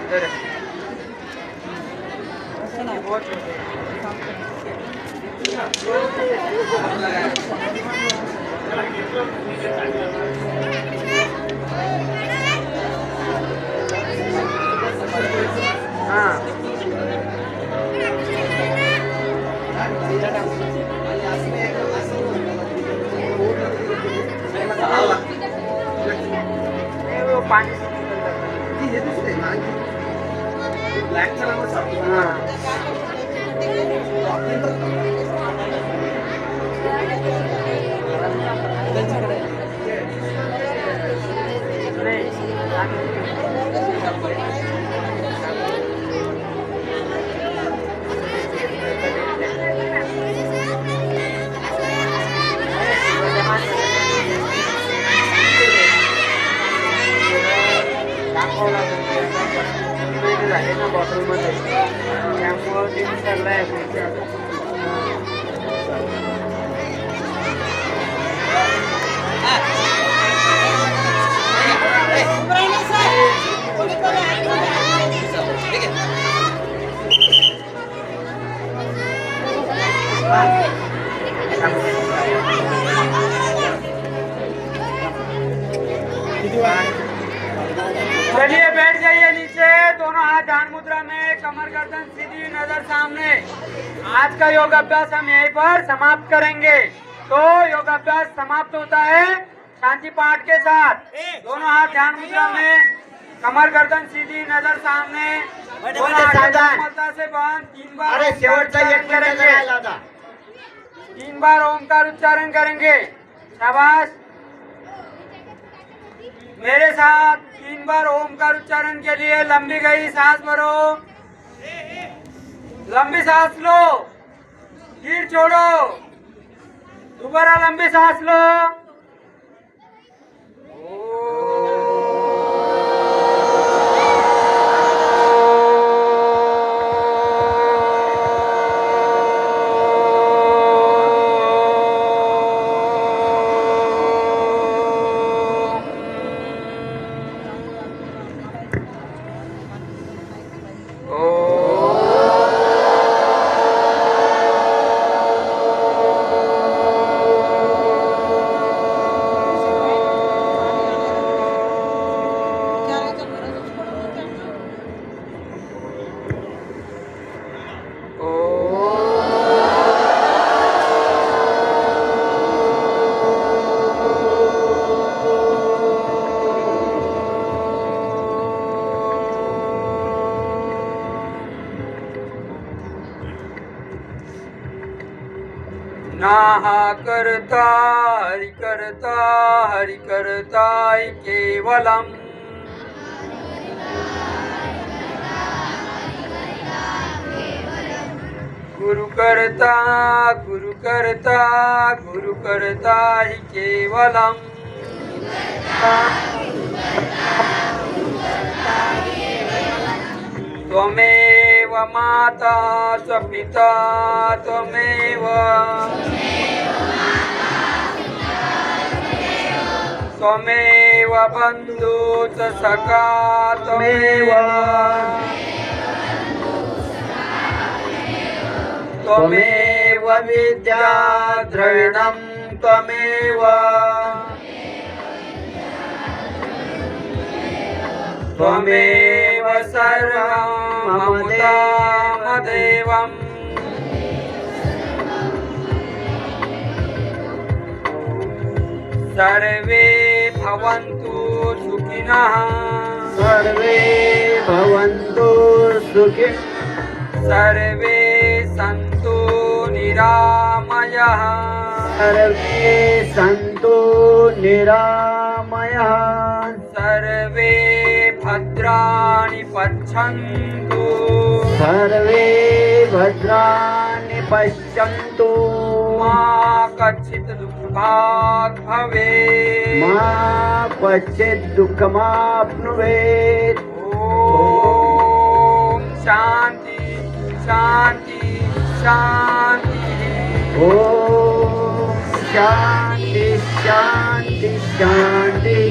अंदर बहुत हाँ, वो पानी से निकल जाता है। हाँ, झाले ना बॉटलमध्ये, त्यामुळं ते चाललंय चलिए बैठ जाइए नीचे, दोनों हाथ ध्यान मुद्रा में, कमर गर्दन सीधी, नजर सामने। आज का योग अभ्यास हम यहीं पर समाप्त करेंगे। तो योग अभ्यास समाप्त होता है शांति पाठ के साथ। दोनों हाथ ध्यान मुद्रा में, कमर गर्दन सीधी, नजर सामने, दोनों हाथ कोमलता से बंद। 3 बार अरे शेवटचा एक मिनिट करेंगे, राहिला आता. 3 बार ओमकार उच्चारण करेंगे। शाबाश, मेरे साथ 3 बार ओमकार उच्चारण के लिए। लंबी गई सांस भरो, लंबी सांस लो, फिर छोड़ो, दोबारा लंबी सांस लो। नाहा करता हरि करता केवलम। गुरु करता ही केवलम। त्वमेव माता च पिता त्वमेव, त्वमेव बन्धु च सखा त्वमेव, त्वमेव विद्या द्रविणं त्वमेव, त्वमेव सर्वं मम वामदेवम् सर्वे भवन्तु सुखिनः सर्वे भवन्तु सुखी सर्वे सन्तु निरामयः सर्वे सन्तु निरामयः सर्वे भद्राणि पश्यन्तु सर्वे भद्राणि पश्यन्तु मा कश्चित् दुःखात् भवेत् मा क्वचित् दुःखमाप्नुवेत् ॐ शान्ति शान्ति शान्तिः ओम शांति शांति शांति।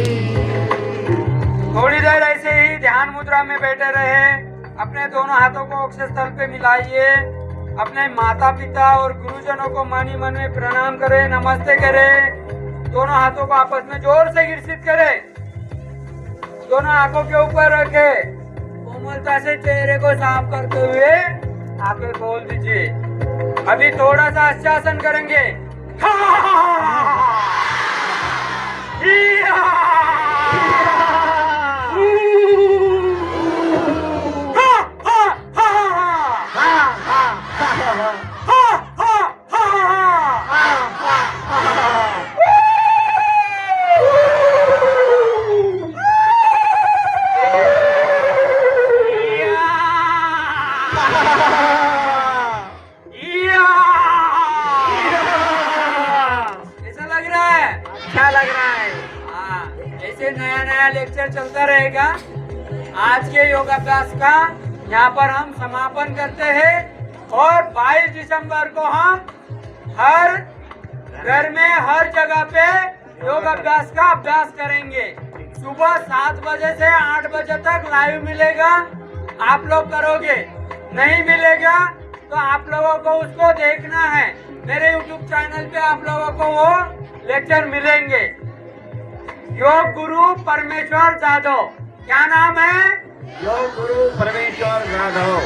थोड़ी देर ऐसे ही ध्यान मुद्रा में बैठे रहे। अपने दोनों हाथों को अक्षय स्थल पे मिलाइए। अपने माता पिता और गुरुजनों को मन ही मन में प्रणाम करें, नमस्ते करें। दोनों हाथों को आपस में जोर से घिसित करें। दोनों आंखों के ऊपर रखे। कोमलता से चेहरे को साफ करते हुए आंखें खोल दीजिए। अभी थोड़ा सा आश्वासन करेंगे। कैसा लग रहा है? अच्छा लग रहा है। हाँ, ऐसे नया नया लेक्चर चलता रहेगा। आज के योगाभ्यास का यहाँ पर हम समापन करते हैं और 22 दिसंबर को हम हर घर में हर जगह पे योगाभ्यास का अभ्यास करेंगे। सुबह 7 बजे से 8 बजे तक लाइव मिलेगा। आप लोग करोगे, नहीं मिलेगा तो आप लोगों को उसको देखना है। मेरे YouTube चैनल पे आप लोगों को वो लेक्चर मिलेंगे। योग गुरु परमेश्वर जादव, क्या नाम है? योग गुरु परमेश्वर जाधव।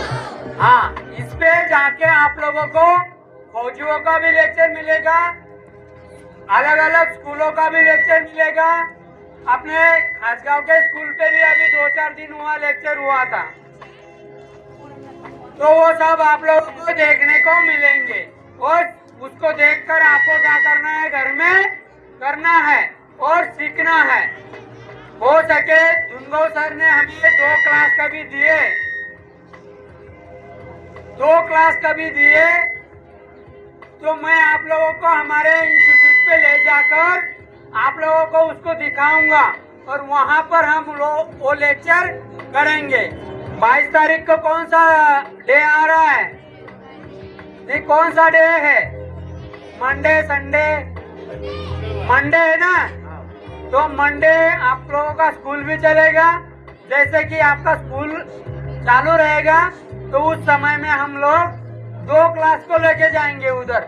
हाँ, इस पे जाके आप लोगों को फौजियों का भी लेक्चर मिलेगा, अलग अलग स्कूलों का भी लेक्चर मिलेगा। अपने खासगांव के स्कूल पे भी अभी 2-4 दिन हुआ लेक्चर हुआ था, तो वो सब आप लोगों को देखने को मिलेंगे। और उसको देखकर आपको क्या करना है, घर में करना है और सीखना है। हो सके दुंगो सर ने हमें 2 क्लास कभी दिए, 2 क्लास कभी दिए, तो मैं आप लोगों को हमारे इंस्टीट्यूट पे ले जाकर आप लोगों को उसको दिखाऊंगा और वहां पर हम लोग वो लेक्चर करेंगे। 22 तारीख को कौन सा डे आ रहा है? नहीं, कौन सा डे है? मंडे, संडे, मंडे है ना? तो मंडे आप लोगों का स्कूल भी चलेगा। जैसे कि आपका स्कूल चालू रहेगा तो उस समय में हम लोग 2 क्लास को लेके जाएंगे उधर,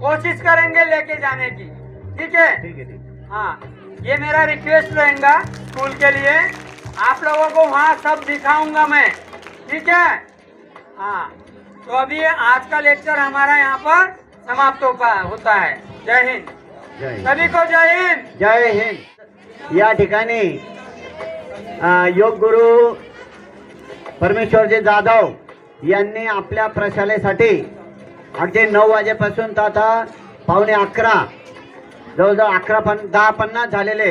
कोशिश करेंगे लेके जाने की। ठीक है? ठीक है, ठीक है। हाँ, ये मेरा रिक्वेस्ट रहेगा स्कूल के लिए। आप लोगों को वहाँ सब दिखाऊंगा मैं। ठीक है? हाँ, तो अभी आज का लेक्चर हमारा यहाँ पर समाप्त होता है। जय हिंद। जय हिंद। सभी को जय हिंद। जय हिंद। या ठिकाणी योग गुरु परमेश्वरजी जाधव यांनी आपल्या प्रशालेसाठी अगदी 9 वाजेपासून तर आता 11:15 जवळजवळ 10:50 झालेले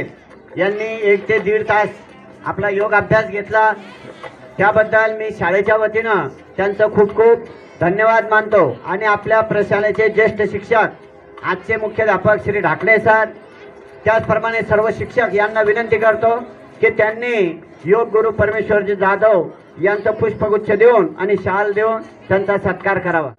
यांनी 1 ते 1.5 तास आपला योग अभ्यास घेतला। त्याबद्दल मी शाळेच्या वतीनं त्यांचं खूप खूप धन्यवाद मानतो आणि आपल्या प्रशालेचे ज्येष्ठ शिक्षक आजचे मुख्याध्यापक श्री ढाकणे सर, त्याचप्रमाणे सर्व शिक्षक यांना विनंती करतो की त्यांनी योग गुरु परमेश्वरजी जाधव यांचं पुष्पगुच्छ देऊन आणि शाल देऊन त्यांचा सत्कार करावा।